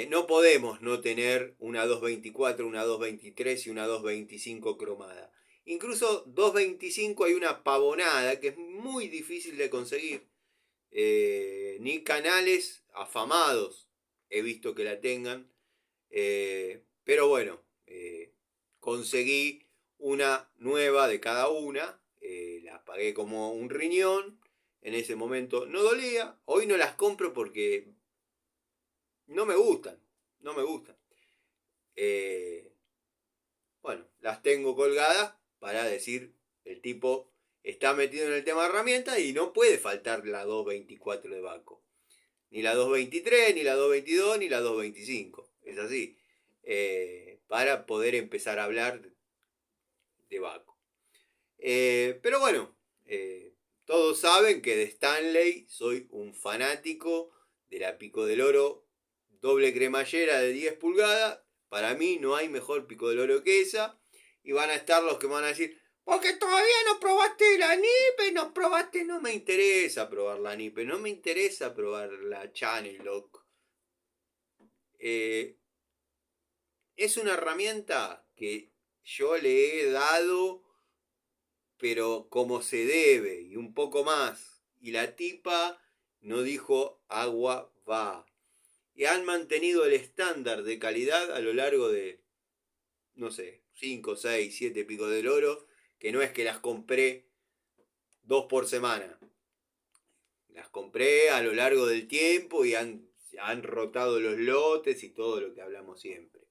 no podemos no tener una 224, una 223 y una 225 cromada. Incluso 225 hay una pavonada que es muy difícil de conseguir. Ni canales afamados he visto que la tengan. Pero bueno, conseguí una nueva de cada una. La pagué como un riñón. En ese momento no dolía. Hoy no las compro porque no me gustan. No me gustan. Eh, bueno, las tengo colgadas para decir, el tipo está metido en el tema de herramientas y no puede faltar la 224 de Baco. Ni la 223, ni la 222, ni la 225. Es así. Para poder empezar a hablar de Baco. Pero bueno, todos saben que de Stanley soy un fanático de la pico del oro doble cremallera de 10 pulgadas. Para mí no hay mejor pico del oro que esa. Y van a estar los que van a decir, porque todavía no probaste la Nipe, no probaste, no me interesa probar la Nipe, no me interesa probar la Channel Lock. Es una herramienta que yo le he dado, pero como se debe, y un poco más. Y la tipa no dijo agua va. Y han mantenido el estándar de calidad a lo largo de, no sé, 5, 6, 7 picos del oro, que no es que las compré 2 por semana. Las compré a lo largo del tiempo y han rotado los lotes y todo lo que hablamos siempre.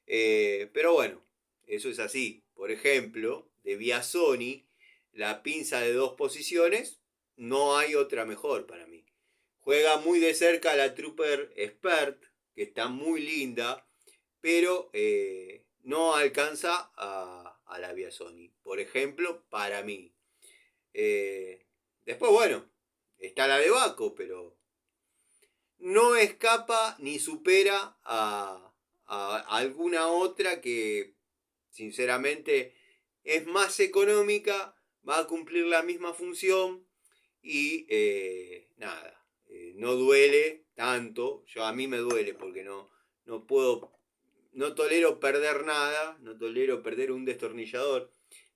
Pero bueno, eso es así. Por ejemplo, de Biasoni la pinza de 2 posiciones, no hay otra mejor para mí. Juega muy de cerca la Trooper Expert, que está muy linda, pero no alcanza a la Biasoni, por ejemplo, para mí. Después, bueno, está la de Baco, pero no escapa ni supera a alguna otra que sinceramente es más económica, va a cumplir la misma función y nada, no duele tanto. Yo a mí me duele porque no puedo, no tolero perder nada, no tolero perder un destornillador,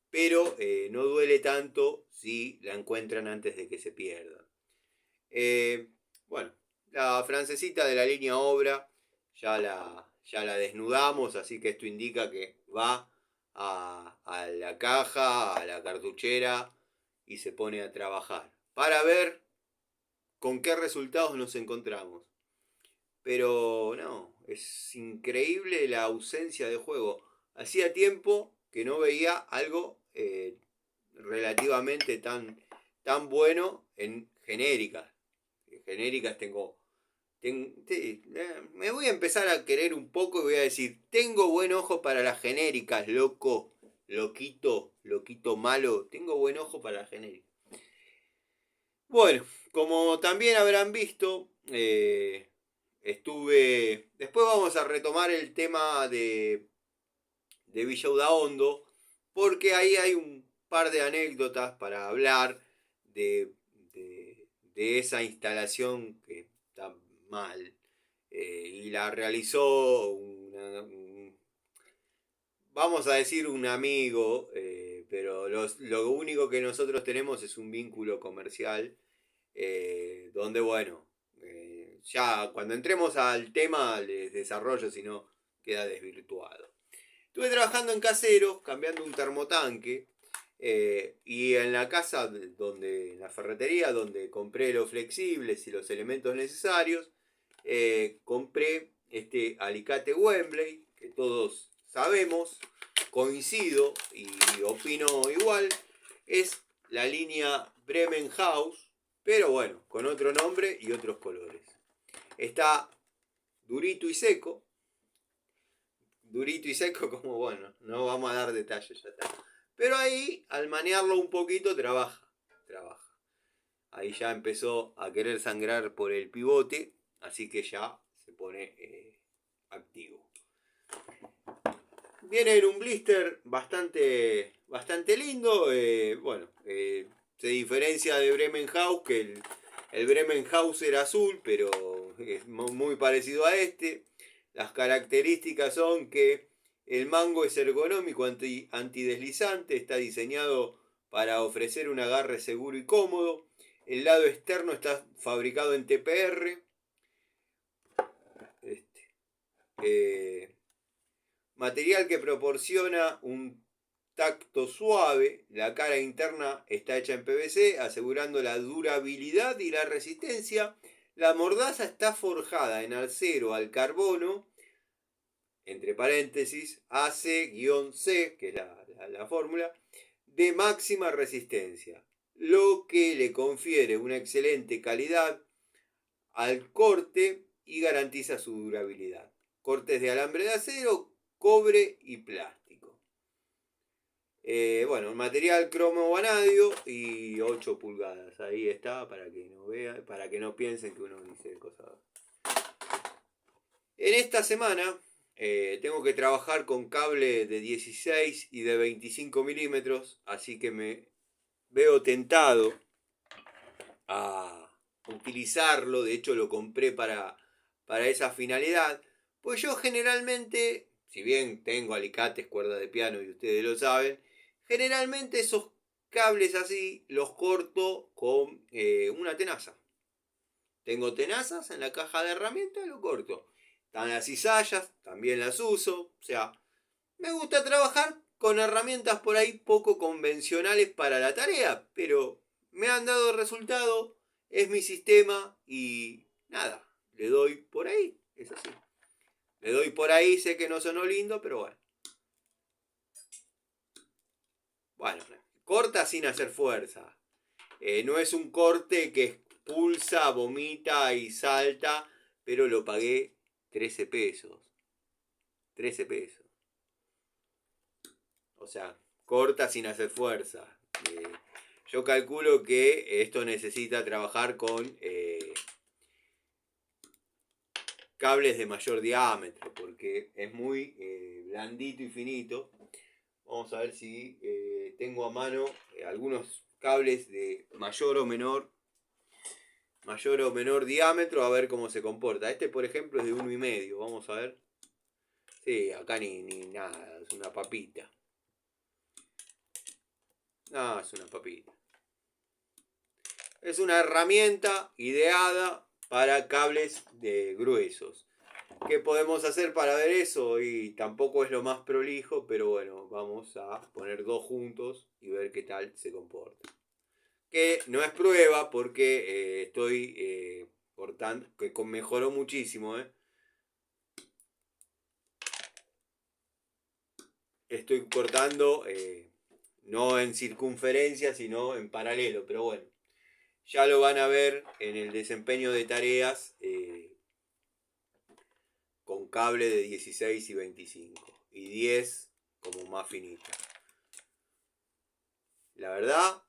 pero no duele tanto si la encuentran antes de que se pierda. Bueno, la francesita de la línea Obra ya la desnudamos, así que esto indica que va a la caja, a la cartuchera y se pone a trabajar para ver con qué resultados nos encontramos. Pero no, es increíble la ausencia de juego. Hacía tiempo que no veía algo relativamente tan bueno en genéricas. En genéricas me voy a empezar a querer un poco y voy a decir, tengo buen ojo para las genéricas, loco, loquito malo, tengo buen ojo para las genéricas. Bueno, como también habrán visto, después vamos a retomar el tema de Villa Udaondo, porque ahí hay un par de anécdotas para hablar de esa instalación que está mal. Y la realizó vamos a decir un amigo, pero lo único que nosotros tenemos es un vínculo comercial, donde bueno, ya cuando entremos al tema les desarrollo, si no queda desvirtuado. Estuve trabajando en caseros, cambiando un termotanque, y en la casa, en la ferretería, donde compré los flexibles y los elementos necesarios, compré este alicate Wembley, que todos sabemos, coincido y opino igual, es la línea Bremen House, pero bueno, con otro nombre y otros colores. Está durito y seco, como bueno, no vamos a dar detalles, ya está. Pero ahí, al manearlo un poquito, trabaja. Ahí ya empezó a querer sangrar por el pivote, así que ya se pone activo. Viene en un blister bastante lindo. Se diferencia de Bremen House, que el Bremen House era azul, pero es muy parecido a este. Las características son que el mango es ergonómico, antideslizante, está diseñado para ofrecer un agarre seguro y cómodo. El lado externo está fabricado en TPR. Material que proporciona un tacto suave. La cara interna está hecha en PVC, asegurando la durabilidad y la resistencia. La mordaza está forjada en acero al carbono, entre paréntesis, AC-C, que es la fórmula, de máxima resistencia, lo que le confiere una excelente calidad al corte y garantiza su durabilidad. Cortes de alambre de acero, cobre y plástico. Bueno, material cromo vanadio y 8 pulgadas. Ahí está, para que no vean, para que no piensen que uno dice cosas. En esta semana tengo que trabajar con cable de 16 y de 25 milímetros, así que me veo tentado a utilizarlo. De hecho, lo compré para esa finalidad. Pues yo generalmente, si bien tengo alicates, cuerda de piano y ustedes lo saben, generalmente esos cables así los corto con una tenaza. Tengo tenazas en la caja de herramientas y lo corto. Están las cizallas, también las uso. O sea, me gusta trabajar con herramientas por ahí poco convencionales para la tarea, pero me han dado resultado, es mi sistema y nada, le doy por ahí, es así. Le doy por ahí, sé que no sonó lindo, pero bueno. Bueno, corta sin hacer fuerza. No es un corte que expulsa, vomita y salta, pero lo pagué 13 pesos. 13 pesos. O sea, corta sin hacer fuerza. Yo calculo que esto necesita trabajar con cables de mayor diámetro, porque es muy blandito y finito. Vamos a ver si tengo a mano algunos cables de mayor o menor diámetro, a ver cómo se comporta. Este, por ejemplo, es de 1,5. Vamos a ver. Sí, acá ni nada, es una papita. No, es una papita. Es una herramienta ideada para cables de gruesos. ¿Qué podemos hacer para ver eso? Y tampoco es lo más prolijo, pero bueno, vamos a poner dos juntos y ver qué tal se comporta. Que no es prueba porque estoy cortando, que mejoró muchísimo. Estoy cortando no en circunferencia, sino en paralelo, pero bueno. Ya lo van a ver en el desempeño de tareas con cable de 16 y 25 y 10 como más finito. La verdad,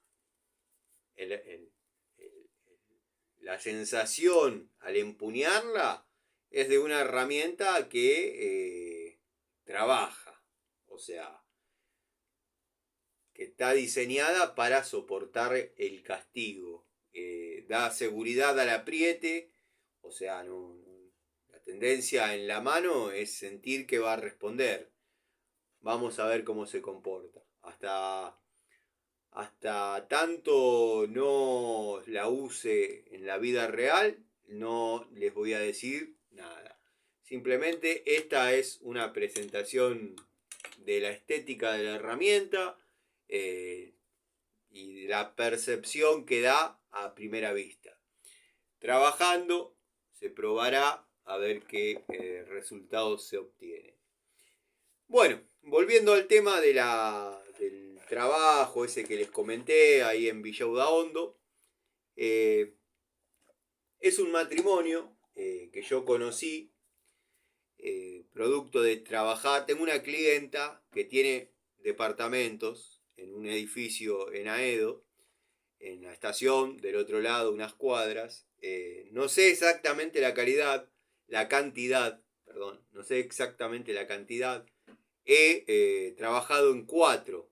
la sensación al empuñarla es de una herramienta que trabaja, o sea, que está diseñada para soportar el castigo. Da seguridad al apriete, o sea, la tendencia en la mano es sentir que va a responder. Vamos a ver cómo se comporta. Hasta tanto no la use en la vida real, no les voy a decir nada. Simplemente esta es una presentación de la estética de la herramienta y la percepción que da a primera vista. Trabajando se probará a ver qué resultados se obtienen. Bueno, volviendo al tema del trabajo ese que les comenté ahí en Villa Udaondo, es un matrimonio que yo conocí, producto de trabajar. Tengo una clienta que tiene departamentos en un edificio en Aedo, en la estación, del otro lado, unas cuadras. No sé exactamente la cantidad, no sé exactamente la cantidad. He trabajado en 4.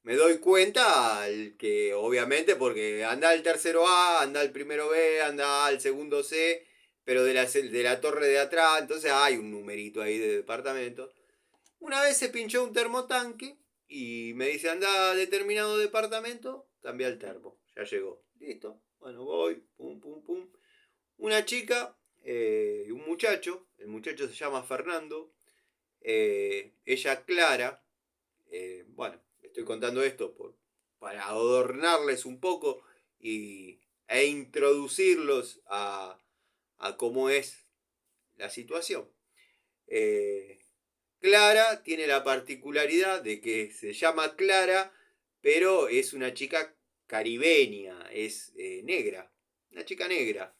Me doy cuenta que obviamente porque anda el tercero A, anda el primero B, anda el segundo C, pero de la torre de atrás, entonces hay un numerito ahí de departamento. Una vez se pinchó un termotanque y me dice, anda a determinado departamento, cambia el termo, ya llegó. Listo, bueno, voy, pum, pum, pum. Una chica y un muchacho, el muchacho se llama Fernando, ella Clara, bueno, estoy contando esto para adornarles un poco e introducirlos a cómo es la situación. Clara tiene la particularidad de que se llama Clara, pero es una chica caribeña, es negra, una chica negra.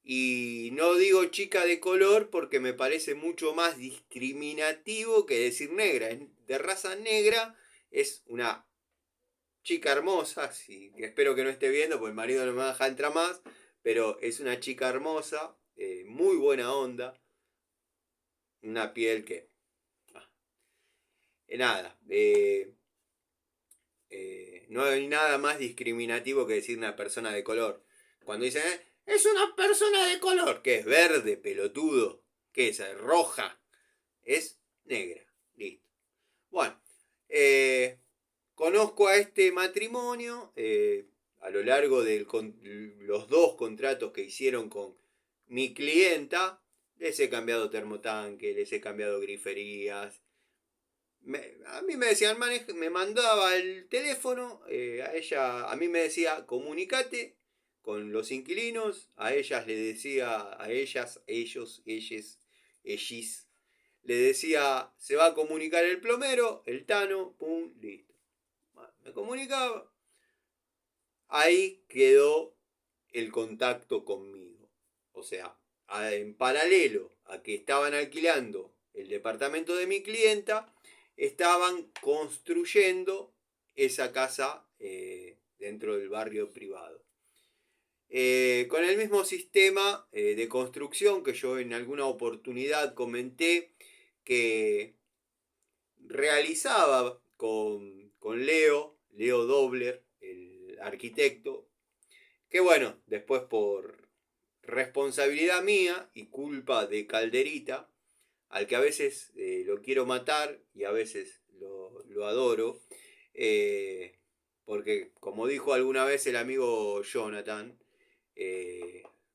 Y no digo chica de color porque me parece mucho más discriminativo que decir negra. De raza negra, es una chica hermosa, sí, espero que no esté viendo porque el marido no me deja entrar más, pero es una chica hermosa, muy buena onda, una piel que... nada, no hay nada más discriminativo que decir una persona de color. Cuando dicen, es una persona de color, que es verde, pelotudo, que es roja, es negra, listo. Bueno, conozco a este matrimonio a lo largo de los 2 contratos que hicieron con mi clienta. Les he cambiado termotanque, les he cambiado griferías. A mí me decían, me mandaba el teléfono, a mí me decía, comunicate con los inquilinos, a ellas le decía, a ellas, ellos, ellis, le decía, se va a comunicar el plomero, el tano, pum, listo. Bueno, me comunicaba. Ahí quedó el contacto conmigo. O sea, en paralelo a que estaban alquilando el departamento de mi clienta, estaban construyendo esa casa dentro del barrio privado. Con el mismo sistema de construcción que yo en alguna oportunidad comenté que realizaba con Leo Dobler, el arquitecto, que bueno, después por responsabilidad mía y culpa de Calderita, al que a veces lo quiero matar y a veces lo adoro, eh, porque como dijo alguna vez el amigo Jonathan,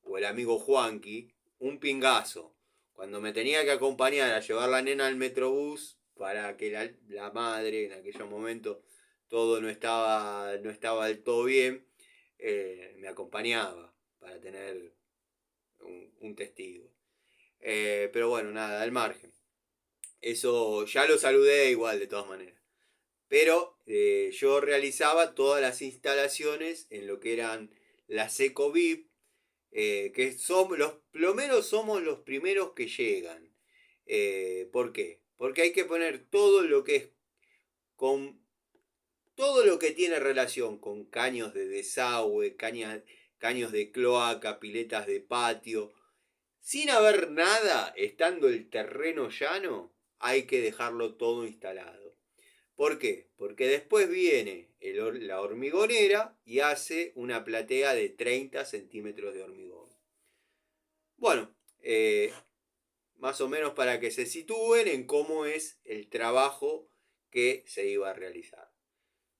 o el amigo Juanqui, un pingazo. Cuando me tenía que acompañar a llevar la nena al metrobús para que la madre en aquel momento todo no estaba del todo bien, me acompañaba para tener un testigo. Pero bueno, nada, al margen. Eso ya lo saludé igual de todas maneras. Pero yo realizaba todas las instalaciones en lo que eran las EcoVip, que somos los plomeros, somos los primeros que llegan. ¿Por qué? Porque hay que poner todo lo que es con todo lo que tiene relación con caños de desagüe, caños de cloaca, piletas de patio, sin haber nada, estando el terreno llano, hay que dejarlo todo instalado. ¿Por qué? Porque después viene la hormigonera y hace una platea de 30 centímetros de hormigón. Bueno, más o menos para que se sitúen en cómo es el trabajo que se iba a realizar.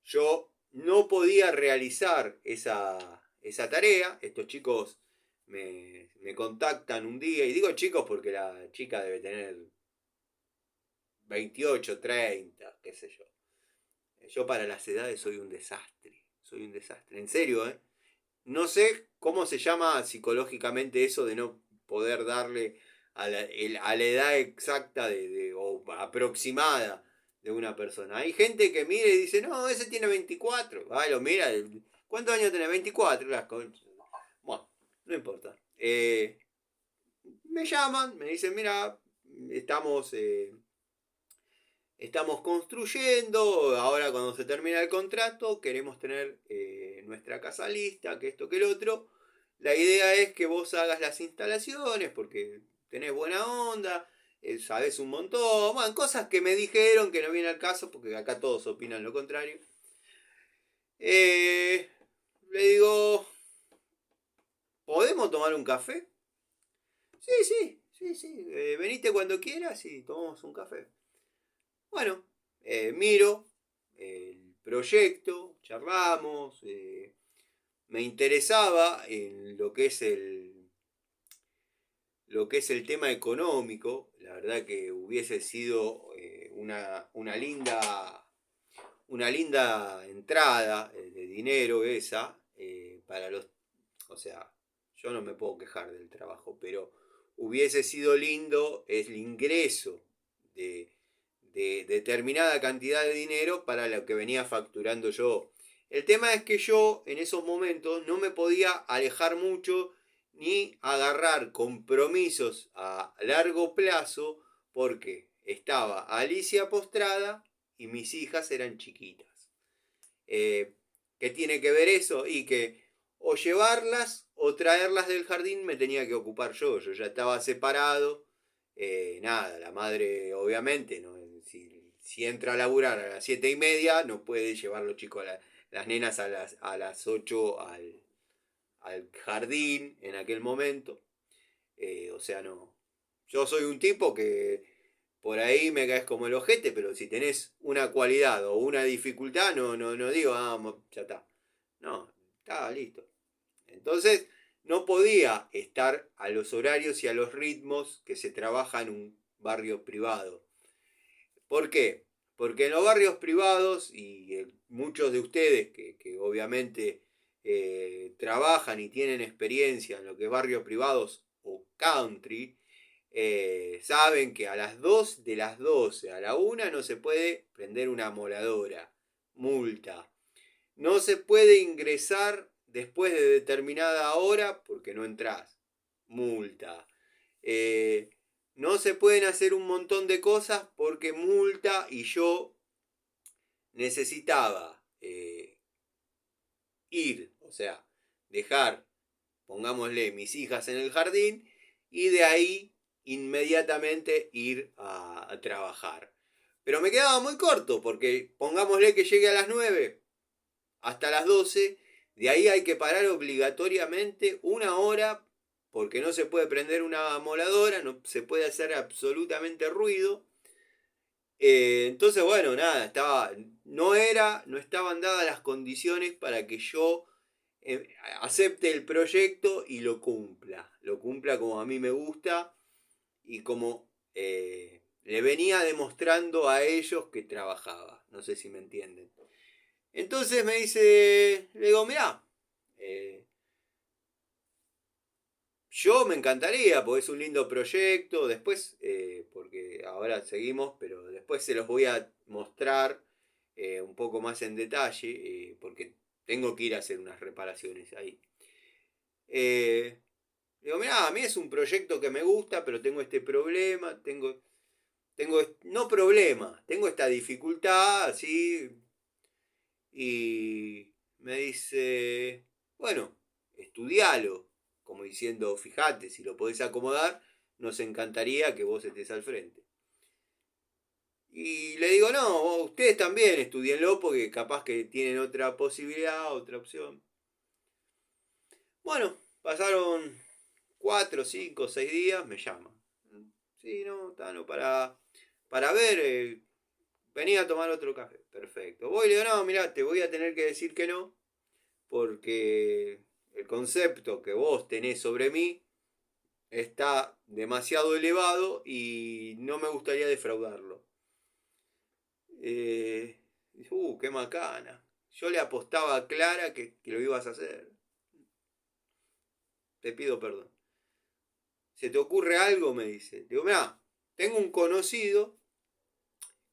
Yo no podía realizar esa tarea. Estos chicos me contactan un día, y digo chicos porque la chica debe tener 28, 30, qué sé yo. Yo para las edades soy un desastre. Soy un desastre. En serio, ¿eh? No sé cómo se llama psicológicamente eso de no poder darle a la edad exacta o aproximada de una persona. Hay gente que mira y dice, no, ese tiene 24. Ah, lo mira. ¿Cuántos años tiene? 24. Bueno, no importa. Me llaman, me dicen, mira, estamos estamos construyendo, ahora cuando se termina el contrato queremos tener nuestra casa lista, que esto, que el otro. La idea es que vos hagas las instalaciones porque tenés buena onda, sabés un montón, bueno, cosas que me dijeron que no viene al caso porque acá todos opinan lo contrario. Eh, Le digo, ¿podemos tomar un café? Sí, sí, sí, sí, venite cuando quieras y tomamos un café. Bueno, miro el proyecto, charlamos, me interesaba en lo que es el tema económico. La verdad que hubiese sido una linda entrada de dinero esa para los. O sea, yo no me puedo quejar del trabajo, pero hubiese sido lindo el ingreso de, de determinada cantidad de dinero para lo que venía facturando yo. El tema es que yo en esos momentos no me podía alejar mucho ni agarrar compromisos a largo plazo porque estaba Alicia postrada y mis hijas eran chiquitas. Eh, ¿Qué tiene que ver eso? Y que o llevarlas o traerlas del jardín me tenía que ocupar yo ya estaba separado. Nada, la madre obviamente, ¿no? Si entra a laburar a las 7:30, no puede llevar los chicos, las nenas a las 8 al jardín en aquel momento. O sea, no. Yo soy un tipo que por ahí me caes como el ojete, pero si tenés una cualidad o una dificultad, no digo, ya está. No, estaba listo. Entonces, no podía estar a los horarios y a los ritmos que se trabaja en un barrio privado. ¿Por qué? Porque en los barrios privados, y muchos de ustedes que obviamente trabajan y tienen experiencia en lo que es barrios privados o country, saben que a las 2 de las 12 a la 1 no se puede prender una moladora. multa. No se puede ingresar después de determinada hora porque no entras, multa. No se pueden hacer un montón de cosas porque multa, y yo necesitaba ir, o sea, dejar, pongámosle, mis hijas en el jardín y de ahí inmediatamente ir a trabajar. Pero me quedaba muy corto porque pongámosle que llegue a las 9 hasta las 12, de ahí hay que parar obligatoriamente una hora porque no se puede prender una moladora, no se puede hacer absolutamente ruido. Entonces, bueno, nada, no estaban dadas las condiciones para que yo acepte el proyecto y lo cumpla como a mí me gusta y como le venía demostrando a ellos que trabajaba. No sé si me entienden. Entonces me dice, le digo, mirá, eh, yo me encantaría, porque es un lindo proyecto, después, porque ahora seguimos, pero después se los voy a mostrar un poco más en detalle, porque tengo que ir a hacer unas reparaciones ahí. Digo, mirá, a mí es un proyecto que me gusta, pero tengo este problema, no problema, tengo esta dificultad, así, y me dice, bueno, estudialo, como diciendo, fíjate, si lo podés acomodar, nos encantaría que vos estés al frente. Y le digo, no, ustedes también estudienlo porque capaz que tienen otra posibilidad, otra opción. Bueno, pasaron 4, 5, 6 días, me llaman. Sí, no, Tano, para ver, venía a tomar otro café. Perfecto. Voy y le digo, no, mirá, te voy a tener que decir que no, porque el concepto que vos tenés sobre mí está demasiado elevado y no me gustaría defraudarlo. Qué macana. Yo le apostaba a Clara que lo ibas a hacer. Te pido perdón. ¿Se te ocurre algo? Me dice. Digo, mirá, tengo un conocido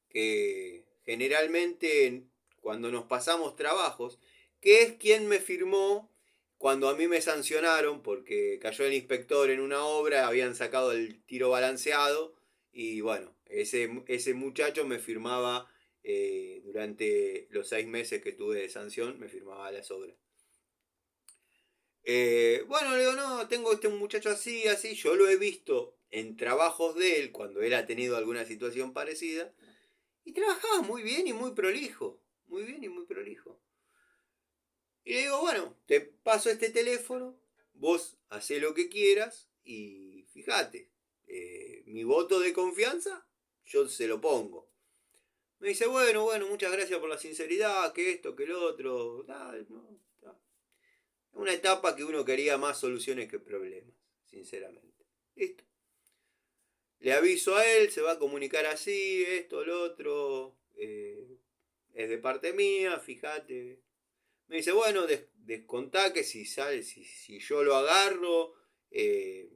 que generalmente cuando nos pasamos trabajos, que es quien me firmó cuando a mí me sancionaron porque cayó el inspector en una obra, habían sacado el tiro balanceado y bueno, ese muchacho me firmaba durante los 6 meses que tuve de sanción, me firmaba las obras. Bueno, le digo, no, tengo este muchacho así, así, yo lo he visto en trabajos de él cuando él ha tenido alguna situación parecida y trabajaba muy bien y muy prolijo, muy bien y muy prolijo. Y le digo, bueno, te paso este teléfono, vos hacé lo que quieras y fíjate, mi voto de confianza yo se lo pongo. Me dice, bueno, muchas gracias por la sinceridad, que esto, que lo otro. No, una etapa que uno quería más soluciones que problemas, sinceramente. Listo. Le aviso a él, se va a comunicar así, esto, lo otro. Es de parte mía, fíjate. Me dice, bueno, descontá que si sale, si yo lo agarro, eh,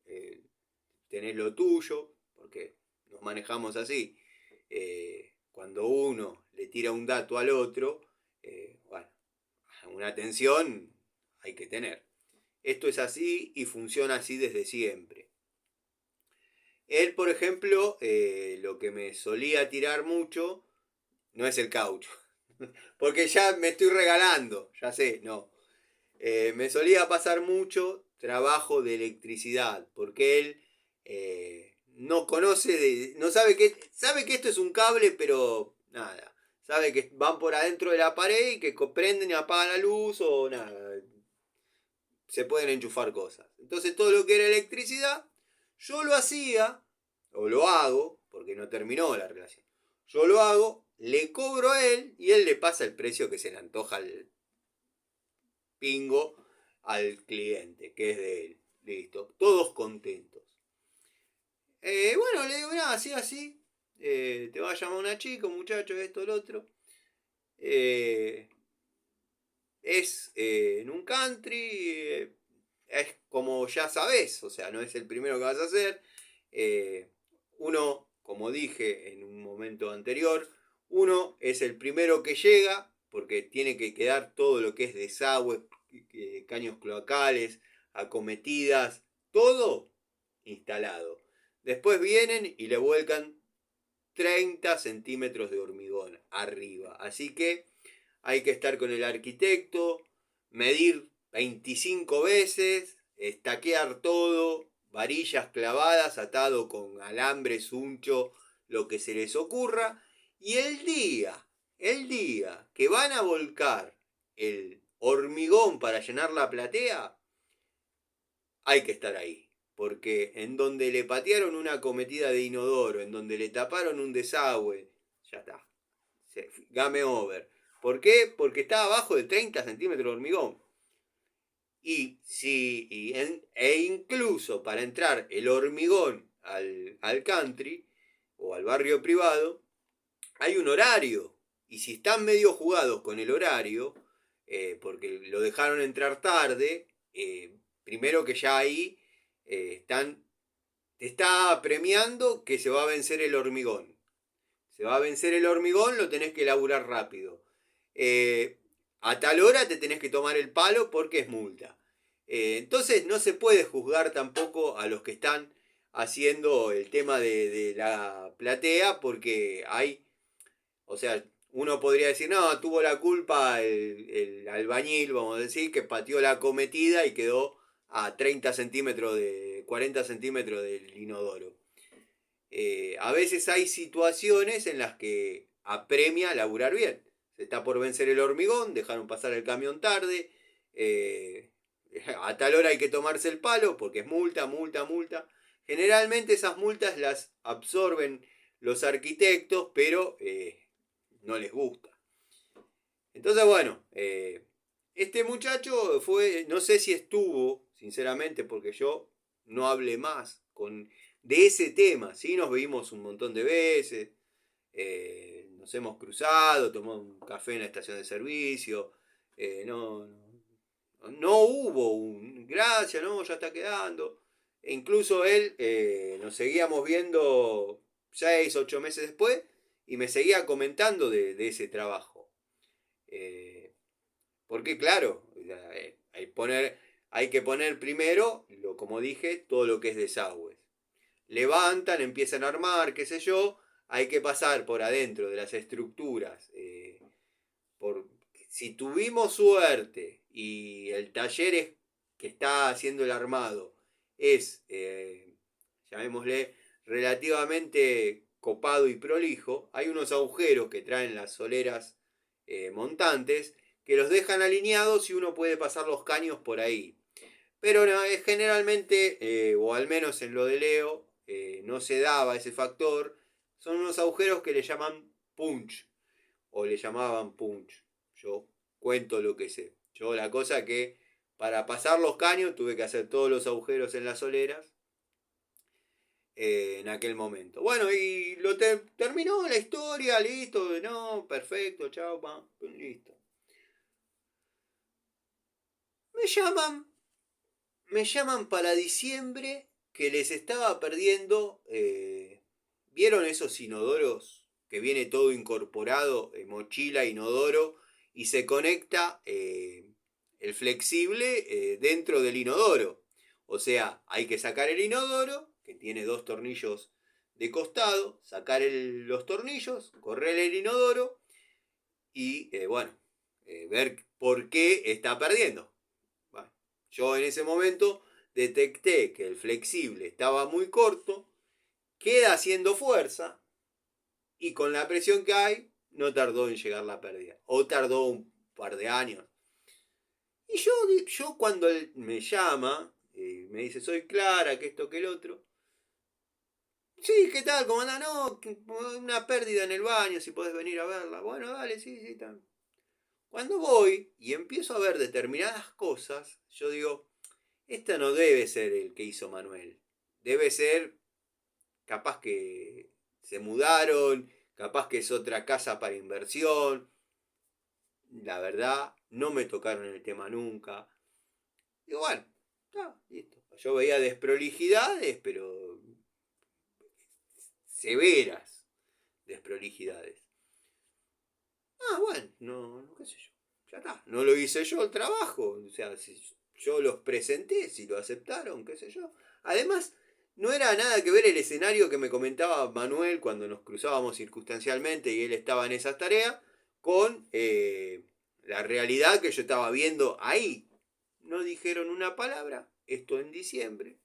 eh, tenés lo tuyo, porque nos manejamos así. Cuando uno le tira un dato al otro, bueno, una atención hay que tener. Esto es así y funciona así desde siempre. Él, por ejemplo, lo que me solía tirar mucho no es el caucho. Porque ya me estoy regalando, ya sé, no. Me solía pasar mucho trabajo de electricidad, porque él no conoce, no sabe que esto es un cable, pero nada. Sabe que van por adentro de la pared y que prenden y apagan la luz o nada. Se pueden enchufar cosas. Entonces todo lo que era electricidad, yo lo hacía, o lo hago, porque no terminó la relación. Yo lo hago, le cobro a él y él le pasa el precio que se le antoja al pingo al cliente, que es de él. Listo, todos contentos. Bueno, le digo, nada, así, así. Te va a llamar una chica, un muchacho, esto, lo otro. Eh, es en un country, es como ya sabes, o sea, no es el primero que vas a hacer. Uno, como dije en un momento anterior, Uno es el primero que llega, porque tiene que quedar todo lo que es desagüe, caños cloacales, acometidas, todo instalado. Después vienen y le vuelcan 30 centímetros de hormigón arriba. Así que hay que estar con el arquitecto, medir 25 veces, estaquear todo, varillas clavadas, atado con alambre, suncho, lo que se les ocurra. Y el día que van a volcar el hormigón para llenar la platea, hay que estar ahí. Porque en donde le patearon una cometida de inodoro, en donde le taparon un desagüe, ya está. Game over. ¿Por qué? Porque está abajo de 30 centímetros de hormigón. E incluso para entrar el hormigón al country o al barrio privado, hay un horario. Y si están medio jugados con el horario, porque lo dejaron entrar tarde, primero que ya ahí te está premiando que se va a vencer el hormigón. Se va a vencer el hormigón, lo tenés que elaborar rápido. Eh, a tal hora te tenés que tomar el palo porque es multa. Entonces no se puede juzgar tampoco a los que están haciendo el tema de la platea porque hay, o sea, uno podría decir, no, tuvo la culpa el albañil, vamos a decir, que pateó la cometida y quedó a 30 centímetros de 40 centímetros del inodoro. A veces hay situaciones en las que apremia laburar bien. Se está por vencer el hormigón, dejaron pasar el camión tarde, eh, a tal hora hay que tomarse el palo porque es multa, multa, multa. Generalmente esas multas las absorben los arquitectos, pero no les gusta. Entonces, bueno, este muchacho fue, no sé si estuvo, sinceramente, porque yo no hablé más de ese tema, ¿sí? Nos vimos un montón de veces, nos hemos cruzado, tomamos un café en la estación de servicio, no hubo un, gracias, no, ya está quedando. E incluso él, nos seguíamos viendo 6, 8 meses después y me seguía comentando de ese trabajo. Eh, Porque claro, hay que poner primero, como dije, todo lo que es desagües. Levantan, empiezan a armar, qué sé yo, hay que pasar por adentro de las estructuras. Si tuvimos suerte y el taller que está haciendo el armado es, llamémosle, relativamente copado y prolijo, hay unos agujeros que traen las soleras montantes que los dejan alineados y uno puede pasar los caños por ahí. Pero no, generalmente, o al menos en lo de Leo, no se daba ese factor. Son unos agujeros que le llaman punch, o le llamaban punch. Yo cuento lo que sé. Yo la cosa que para pasar los caños tuve que hacer todos los agujeros en las soleras en aquel momento. Bueno, y terminó la historia, listo, no, perfecto, chao, listo. Me llaman Me llaman para diciembre que les estaba perdiendo. ¿Vieron esos inodoros que viene todo incorporado, mochila, inodoro, y se conecta el flexible dentro del inodoro? O sea, hay que sacar el inodoro, que tiene dos tornillos de costado, sacar los tornillos, correr el inodoro y, bueno, ver por qué está perdiendo. Bueno, yo en ese momento detecté que el flexible estaba muy corto, queda haciendo fuerza y con la presión que hay no tardó en llegar la pérdida. O tardó un par de años. Y yo cuando él me llama, me dice, soy Clara, que esto, que el otro. Sí, ¿qué tal? ¿Cómo anda? No, una pérdida en el baño, si podés venir a verla. Bueno, dale, sí, sí, está. Cuando voy y empiezo a ver determinadas cosas, yo digo, esta no debe ser el que hizo Manuel. Debe ser, capaz que se mudaron, capaz que es otra casa para inversión. La verdad, no me tocaron el tema nunca. Y bueno, está, listo. Yo veía desprolijidades, pero severas desprolijidades. Bueno, no, qué sé yo. Ya está. No lo hice yo el trabajo. O sea, si yo los presenté, si lo aceptaron, qué sé yo. Además, no era nada que ver el escenario que me comentaba Manuel cuando nos cruzábamos circunstancialmente y él estaba en esas tareas con la realidad que yo estaba viendo ahí. No dijeron una palabra, esto en diciembre.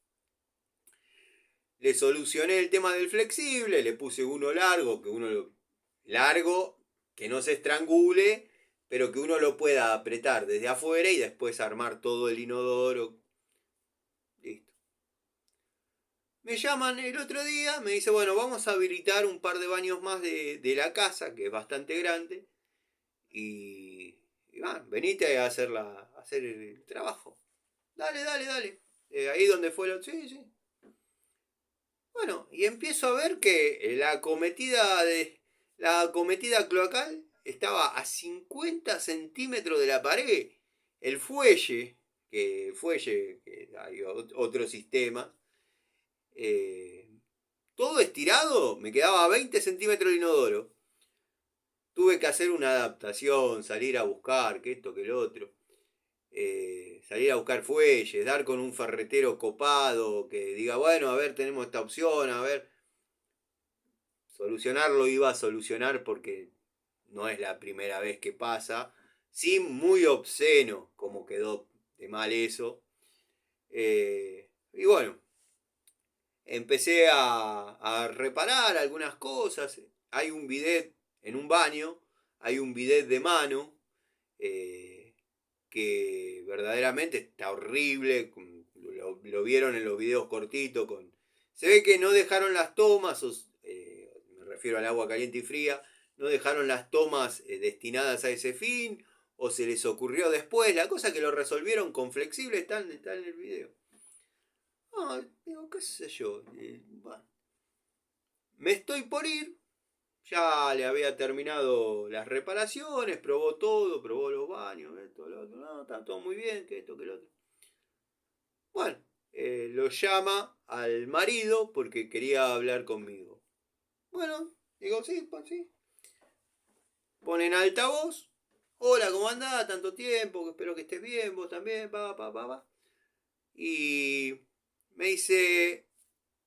Le solucioné el tema del flexible, le puse uno largo, largo, que no se estrangule, pero que uno lo pueda apretar desde afuera y después armar todo el inodoro. Listo. Me llaman el otro día, me dice, bueno, vamos a habilitar un par de baños más de la casa, que es bastante grande, y bueno, venite a hacer el trabajo. Dale. Ahí donde fue lo... Sí, sí. Bueno, y empiezo a ver que la acometida cloacal estaba a 50 centímetros de la pared. El fuelle, que hay otro sistema, eh, todo estirado, me quedaba a 20 centímetros de inodoro. Tuve que hacer una adaptación, salir a buscar, que esto, que el otro. Salir a buscar fuelles, dar con un ferretero copado, que diga, bueno, a ver, tenemos esta opción, a ver. Solucionarlo iba a solucionar porque no es la primera vez que pasa. Sí, muy obsceno como quedó de mal eso. Y bueno, empecé a reparar algunas cosas. Hay un bidet en un baño, hay un bidet de mano eh, que verdaderamente está horrible. Lo vieron en los videos cortitos. Se ve que no dejaron las tomas, me refiero al agua caliente y fría, no dejaron las tomas destinadas a ese fin, o se les ocurrió después. La cosa que lo resolvieron con flexible está en el video. Digo, qué sé yo. Bueno, me estoy por ir. Ya le había terminado las reparaciones, probó todo, probó los baños, esto, lo otro. No, está todo muy bien, que esto, que lo otro. Bueno, lo llama al marido porque quería hablar conmigo. Bueno, digo, sí, pues sí. Ponen altavoz. Hola, ¿cómo andás? Tanto tiempo, espero que estés bien, vos también, pa. Y me dice,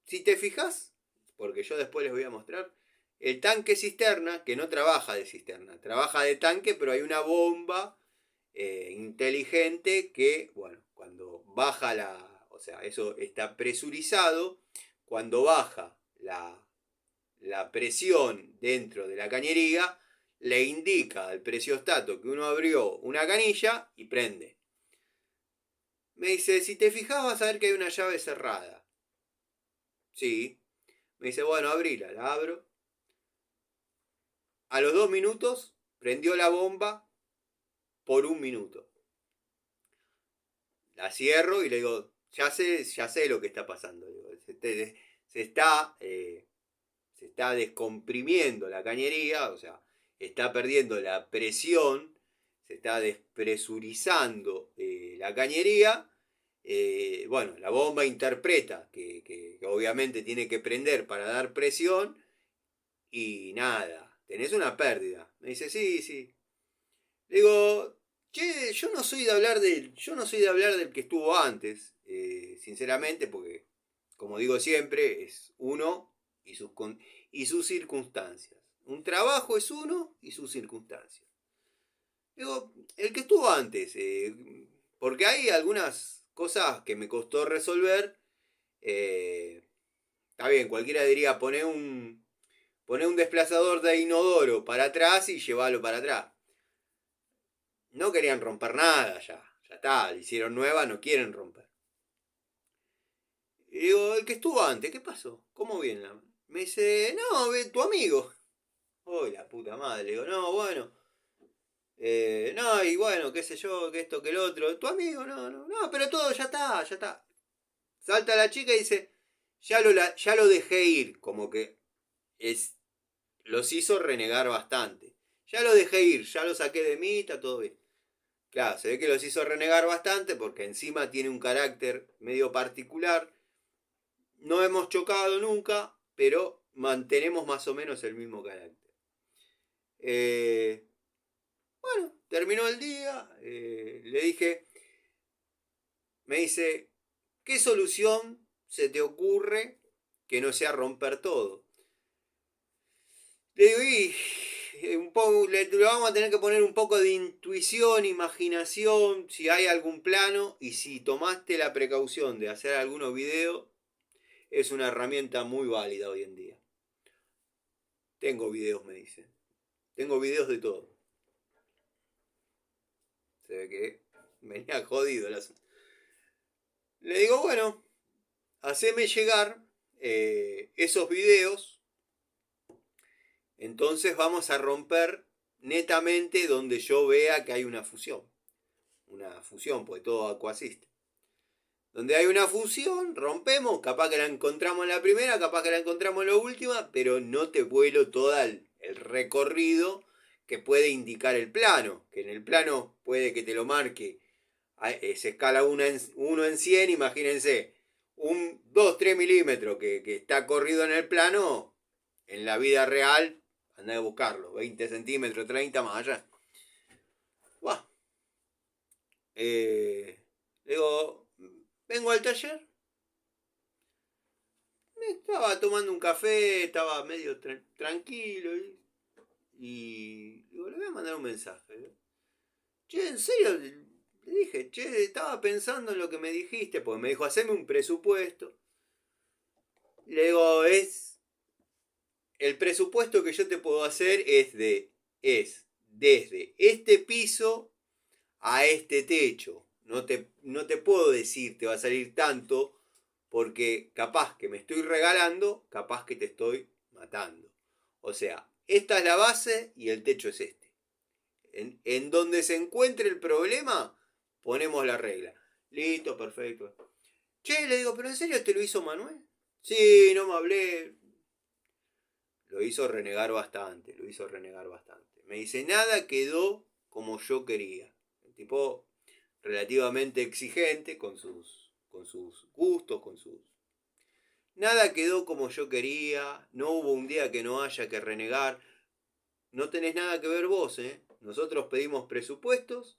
si te fijas, porque yo después les voy a mostrar, el tanque cisterna, que no trabaja de cisterna, trabaja de tanque, pero hay una bomba inteligente que, bueno, cuando baja o sea, eso está presurizado, cuando baja la presión dentro de la cañería, le indica al presiostato que uno abrió una canilla y prende. Me dice, si te fijas vas a ver que hay una llave cerrada. Sí. Me dice, bueno, abrila, la abro. A los 2 minutos prendió la bomba por 1 minuto. La cierro y le digo, ya sé lo que está pasando. Digo, se está descomprimiendo la cañería, o sea, está perdiendo la presión, se está despresurizando la cañería. Bueno, la bomba interpreta que obviamente tiene que prender para dar presión y nada, tenés una pérdida. Me dice, sí, sí. Le digo, che, yo no soy de hablar del que estuvo antes, sinceramente, porque, como digo siempre, es uno y sus circunstancias. Un trabajo es uno y sus circunstancias. Digo, el que estuvo antes, porque hay algunas cosas que me costó resolver. eh, Está bien, cualquiera diría, poné un desplazador de inodoro para atrás y llevarlo para atrás. No querían romper nada ya. Ya está, le hicieron nueva, no quieren romper. Y digo, el que estuvo antes, ¿qué pasó? ¿Cómo viene? Me dice, no, tu amigo. Uy, la puta madre. Le digo, no, bueno. No, y bueno, qué sé yo, que esto, que el otro. Tu amigo, no, pero todo ya está, ya está. Salta la chica y dice, ya lo dejé ir. Como que es, los hizo renegar bastante. Ya lo dejé ir, ya lo saqué de mí, está todo bien. Claro, se ve que los hizo renegar bastante porque encima tiene un carácter medio particular. No hemos chocado nunca, pero mantenemos más o menos el mismo carácter. Eh, Bueno, terminó el día, le dije, me dice, ¿qué solución se te ocurre que no sea romper todo? Le digo, un poco, le vamos a tener que poner un poco de intuición, imaginación, si hay algún plano y si tomaste la precaución de hacer algunos videos, es una herramienta muy válida hoy en día. Tengo videos, me dice. Tengo videos de todo. Se ve que venía jodido el asunto. Le digo, bueno, haceme llegar esos videos. Entonces vamos a romper netamente donde yo vea que hay una fusión. Una fusión, pues todo Aquasist. Donde hay una fusión, rompemos, capaz que la encontramos en la primera, capaz que la encontramos en la última, pero no te vuelo todo el recorrido que puede indicar el plano. Que en el plano puede que te lo marque, se escala 1 en 100, imagínense, un 2-3 milímetros que está corrido en el plano, en la vida real, andá a buscarlo, 20 centímetros, 30 más allá. Buah. Digo, vengo al taller, estaba tomando un café, estaba medio tranquilo y digo, le voy a mandar un mensaje. Che, ¿en serio? Le dije, che, estaba pensando en lo que me dijiste, porque me dijo, haceme un presupuesto. Le digo, el presupuesto que yo te puedo hacer es desde este piso a este techo. No te puedo decir te va a salir tanto porque capaz que me estoy regalando, capaz que te estoy matando. O sea, esta es la base y el techo es este. En donde se encuentre el problema, ponemos la regla. Listo, perfecto. Che, le digo, pero ¿en serio te lo hizo Manuel? Sí, no me hablé. Lo hizo renegar bastante, lo hizo renegar bastante. Me dice, nada quedó como yo quería. El tipo relativamente exigente con sus gustos, con sus... Nada quedó como yo quería, no hubo un día que no haya que renegar. No tenés nada que ver vos, ¿eh? Nosotros pedimos presupuestos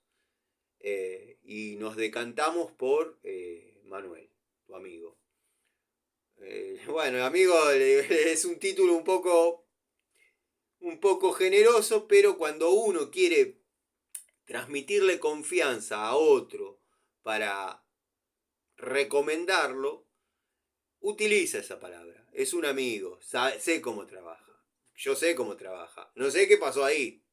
y nos decantamos por Manuel, tu amigo. Bueno, amigo es un título un poco generoso, pero cuando uno quiere transmitirle confianza a otro para recomendarlo, utiliza esa palabra. Es un amigo, sé cómo trabaja. Yo sé cómo trabaja. No sé qué pasó ahí.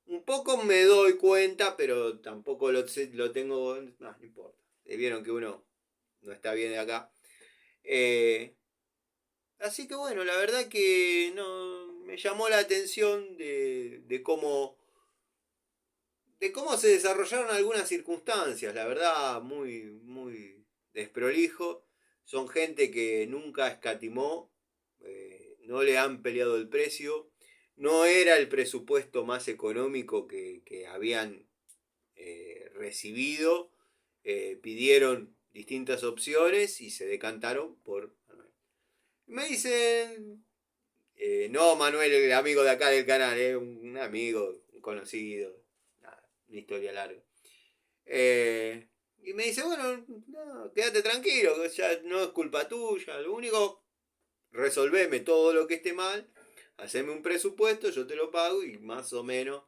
Un poco me doy cuenta, pero tampoco lo tengo... No importa. Vieron que uno no está bien de acá. Así que bueno, la verdad que no me llamó la atención de cómo se desarrollaron algunas circunstancias, la verdad, muy, muy desprolijo. Son gente que nunca escatimó, no le han peleado el precio, no era el presupuesto más económico que habían recibido, pidieron distintas opciones y se decantaron por Manuel. Me dicen, no Manuel, el amigo de acá del canal, un amigo, un conocido, nada, una historia larga. Y me dice, bueno, no, quédate tranquilo, que ya no es culpa tuya, lo único, resolveme todo lo que esté mal, haceme un presupuesto, yo te lo pago y más o menos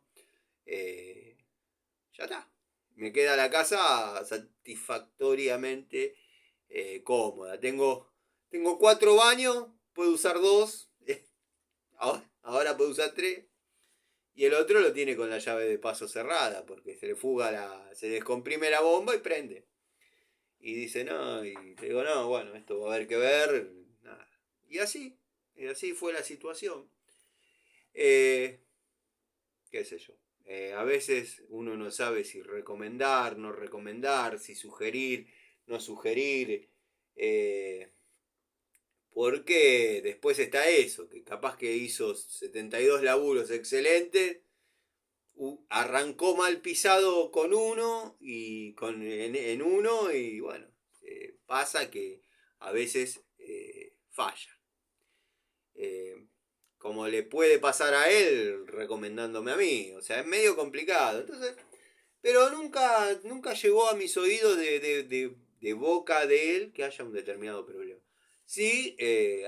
eh, ya está. Me queda la casa satisfactoriamente cómoda. Tengo 4 baños, puedo usar 2, ahora puedo usar 3. Y el otro lo tiene con la llave de paso cerrada, porque se descomprime la bomba y prende. Y dice, no, y le digo, no, bueno, esto va a haber que ver. Nada. Y así fue la situación. Eh, qué sé yo. A veces uno no sabe si recomendar, no recomendar, si sugerir, no sugerir. Porque después está eso, que capaz que hizo 72 laburos excelentes, arrancó mal pisado con uno y en uno y bueno, pasa que a veces falla. como le puede pasar a él recomendándome a mí. O sea, es medio complicado. Entonces, pero nunca llegó a mis oídos de boca de él que haya un determinado problema. Sí,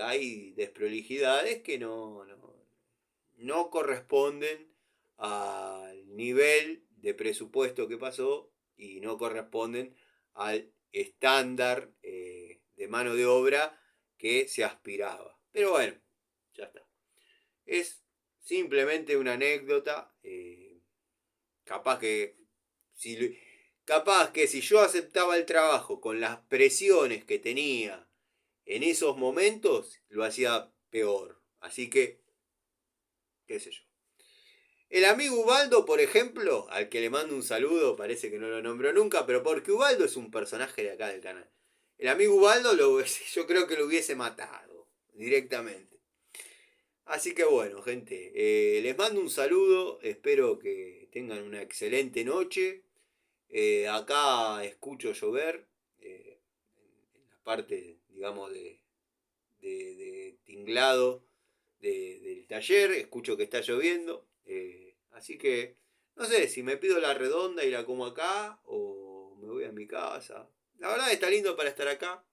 hay desprolijidades que no corresponden al nivel de presupuesto que pasó y no corresponden al estándar de mano de obra que se aspiraba. Pero bueno, ya está. Es simplemente una anécdota. Capaz que si, capaz que si yo aceptaba el trabajo con las presiones que tenía en esos momentos, lo hacía peor. Así que, qué sé yo. El amigo Ubaldo, por ejemplo, al que le mando un saludo, parece que no lo nombró nunca, pero porque Ubaldo es un personaje de acá del canal. El amigo Ubaldo yo creo que lo hubiese matado directamente. Así que bueno, gente, les mando un saludo, espero que tengan una excelente noche. Acá escucho llover, en la parte, digamos, de tinglado del taller, escucho que está lloviendo. Así que, no sé, si me pido la redonda y la como acá o me voy a mi casa. La verdad está lindo para estar acá.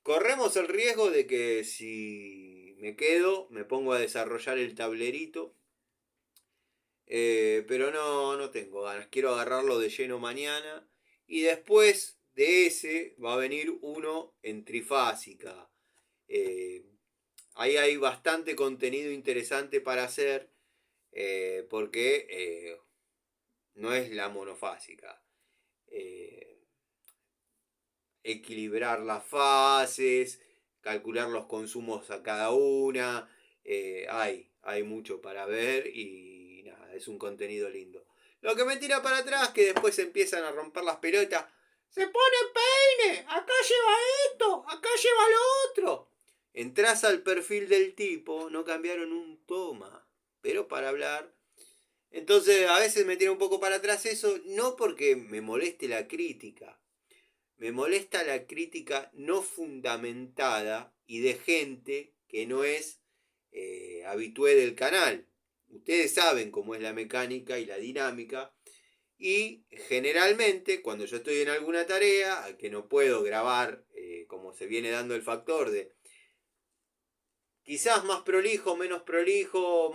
Corremos el riesgo de que si me quedo, me pongo a desarrollar el tablerito. Pero no tengo ganas. Quiero agarrarlo de lleno mañana. Y después de ese va a venir uno en trifásica. Eh, Ahí hay bastante contenido interesante para hacer. Porque no es la monofásica. Eh, Equilibrar las fases, calcular los consumos a cada una. Hay mucho para ver y nada, es un contenido lindo. Lo que me tira para atrás que después empiezan a romper las pelotas. Se pone peine, acá lleva esto, acá lleva lo otro. Entrás al perfil del tipo, no cambiaron un toma, pero para hablar. Entonces a veces me tira un poco para atrás eso, no porque me moleste la crítica, me molesta la crítica no fundamentada y de gente que no es habitué del canal. Ustedes saben cómo es la mecánica y la dinámica. Y generalmente, cuando yo estoy en alguna tarea, que no puedo grabar, como se viene dando el factor de quizás más prolijo,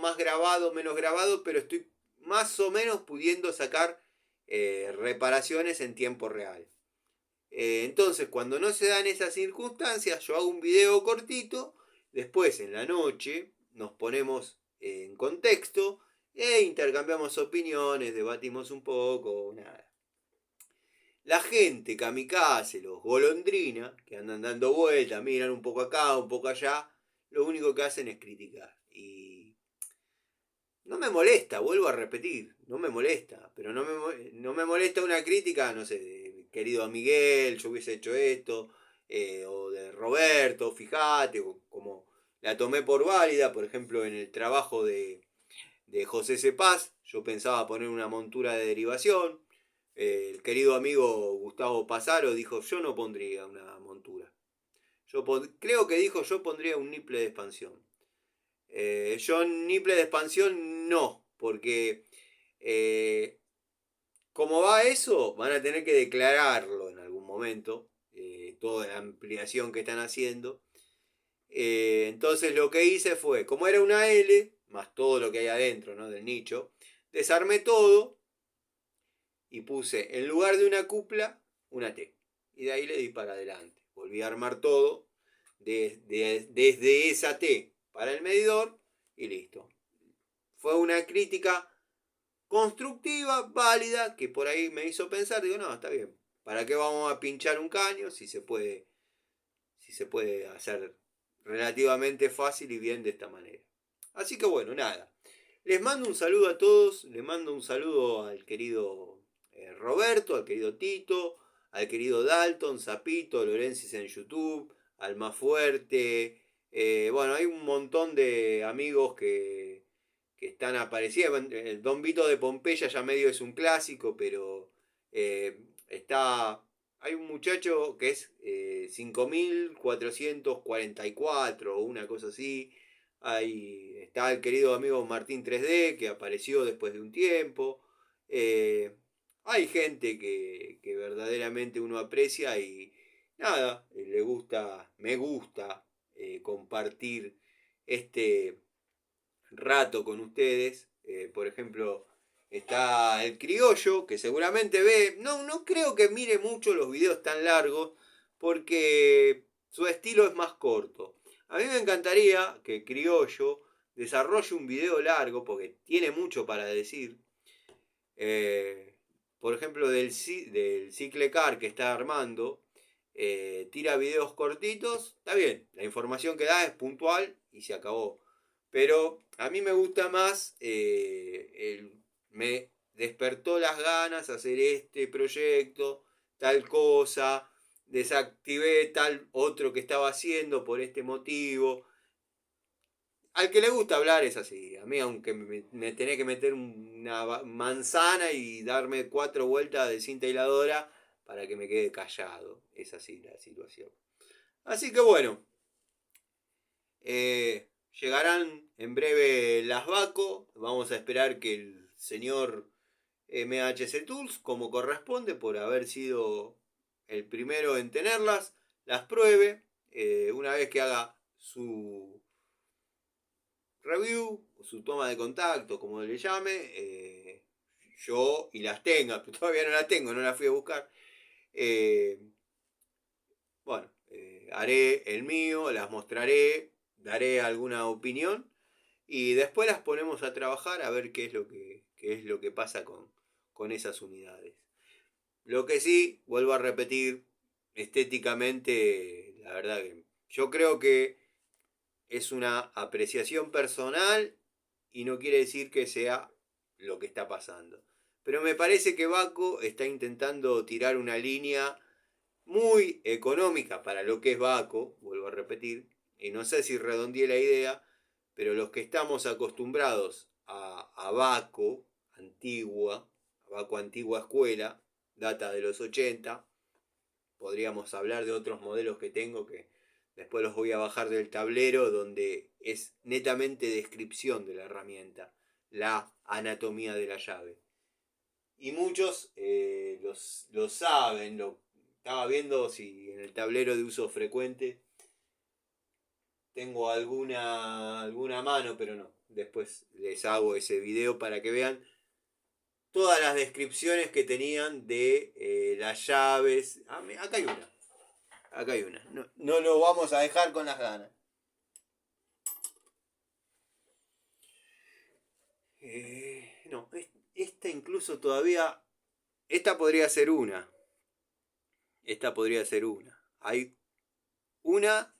más grabado, menos grabado, pero estoy más o menos pudiendo sacar reparaciones en tiempo real. Entonces, cuando no se dan esas circunstancias, yo hago un video cortito, después en la noche nos ponemos en contexto e intercambiamos opiniones, debatimos un poco, nada. La gente, kamikaze, los golondrina, que andan dando vueltas, miran un poco acá, un poco allá, lo único que hacen es criticar. Y no me molesta, vuelvo a repetir, no me molesta, pero no me molesta una crítica, no sé, de querido Miguel, yo hubiese hecho esto, o de Roberto, fíjate, como la tomé por válida, por ejemplo, en el trabajo de José Cepaz, yo pensaba poner una montura de derivación, el querido amigo Gustavo Pasaro dijo, yo no pondría una montura. Creo que dijo, yo pondría un niple de expansión. Yo niple de expansión no, porque como va eso, van a tener que declararlo en algún momento, toda la ampliación que están haciendo. Entonces lo que hice fue, como era una L, más todo lo que hay adentro, ¿no? Del nicho, desarmé todo y puse en lugar de una cupla, una T. Y de ahí le di para adelante. Volví a armar todo desde esa T para el medidor y listo. Fue una crítica constructiva, válida, que por ahí me hizo pensar, digo, no, está bien. ¿Para qué vamos a pinchar un caño si se puede hacer relativamente fácil y bien de esta manera? Así que bueno, nada. Les mando un saludo a todos, les mando un saludo al querido Roberto, al querido Tito, al querido Dalton, Zapito, Lorensis en YouTube, al más fuerte. Bueno, hay un montón de amigos que están apareciendo. El Don Vito de Pompeya ya medio es un clásico, pero está hay un muchacho que es 5444 o una cosa así. Ahí está el querido amigo Martín 3D que apareció después de un tiempo. Eh, Hay gente que verdaderamente uno aprecia y nada, le gusta, me gusta compartir este rato con ustedes. Por ejemplo, está el criollo, que seguramente ve, no creo que mire mucho los videos tan largos, porque su estilo es más corto. A mí me encantaría que criollo desarrolle un video largo, porque tiene mucho para decir. Eh, por ejemplo, del Cicle Car que está armando, tira videos cortitos, está bien, la información que da es puntual y se acabó. Pero a mí me gusta más, me despertó las ganas hacer este proyecto, tal cosa, desactivé tal otro que estaba haciendo por este motivo. Al que le gusta hablar es así. A mí, aunque me tenés que meter una manzana y darme 4 vueltas de cinta hiladora para que me quede callado. Es así la situación. Así que bueno, llegarán en breve las VACO. Vamos a esperar que el señor MHC Tools, como corresponde, por haber sido el primero en tenerlas, las pruebe. Una vez que haga su review, su toma de contacto, como le llame, yo y las tenga, pero todavía no las tengo, no las fui a buscar. Eh, bueno, haré el mío, las mostraré, daré alguna opinión y después las ponemos a trabajar a ver qué es lo que pasa con esas unidades. Lo que sí, vuelvo a repetir, estéticamente, la verdad que yo creo que es una apreciación personal y no quiere decir que sea lo que está pasando. Pero me parece que Baco está intentando tirar una línea muy económica para lo que es Baco, vuelvo a repetir, y no sé si redondeé la idea, pero los que estamos acostumbrados a Baco antigua, a Baco antigua escuela, data de los 80, podríamos hablar de otros modelos que tengo que después los voy a bajar del tablero donde es netamente descripción de la herramienta, la anatomía de la llave. Y muchos lo saben, lo estaba viendo si en el tablero de uso frecuente tengo alguna mano, pero no. Después les hago ese video para que vean todas las descripciones que tenían de las llaves. Acá hay una. Acá hay una. No, no lo vamos a dejar con las ganas. No, esta incluso todavía. Esta podría ser una. Esta podría ser una. Una.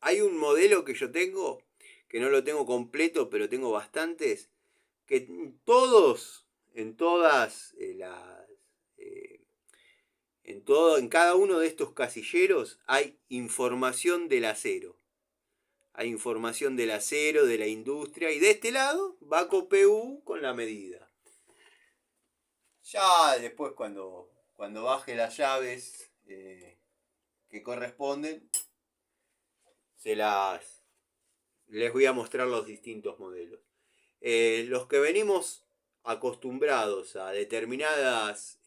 Hay un modelo que yo tengo, que no lo tengo completo, pero tengo bastantes, que en todas las. eh, en cada uno de estos casilleros hay información del acero. Hay información del acero, de la industria, y de este lado va PU con la medida. Ya después cuando baje las llaves que corresponden, les voy a mostrar los distintos modelos. Los que venimos acostumbrados a determinadas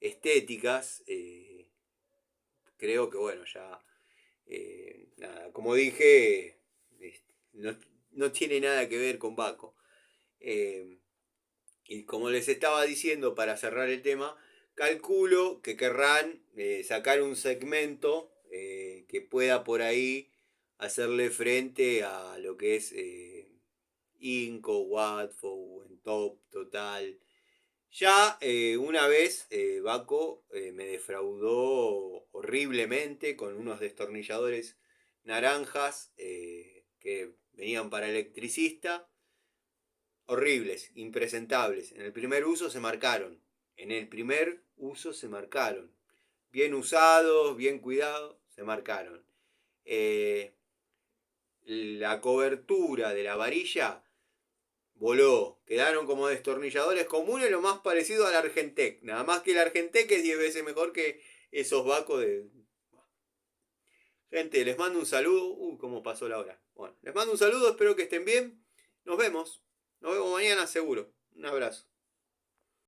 estéticas, creo que bueno, ya nada, como dije, no, no tiene nada que ver con Baco. Eh, y como les estaba diciendo para cerrar el tema, calculo que querrán sacar un segmento que pueda por ahí hacerle frente a lo que es Inco, Watfo, Top, Total. Ya una vez Baco me defraudó horriblemente con unos destornilladores naranjas que venían para electricista. Horribles, impresentables. En el primer uso se marcaron. En el primer uso se marcaron. Bien usados, bien cuidados, se marcaron. La cobertura de la varilla, voló. Quedaron como destornilladores comunes, lo más parecido al Argentec. Nada más que el Argentec es 10 veces mejor que esos vacos de... Gente, les mando un saludo. Cómo pasó la hora. Bueno, les mando un saludo, espero que estén bien. Nos vemos. Nos vemos mañana seguro. Un abrazo.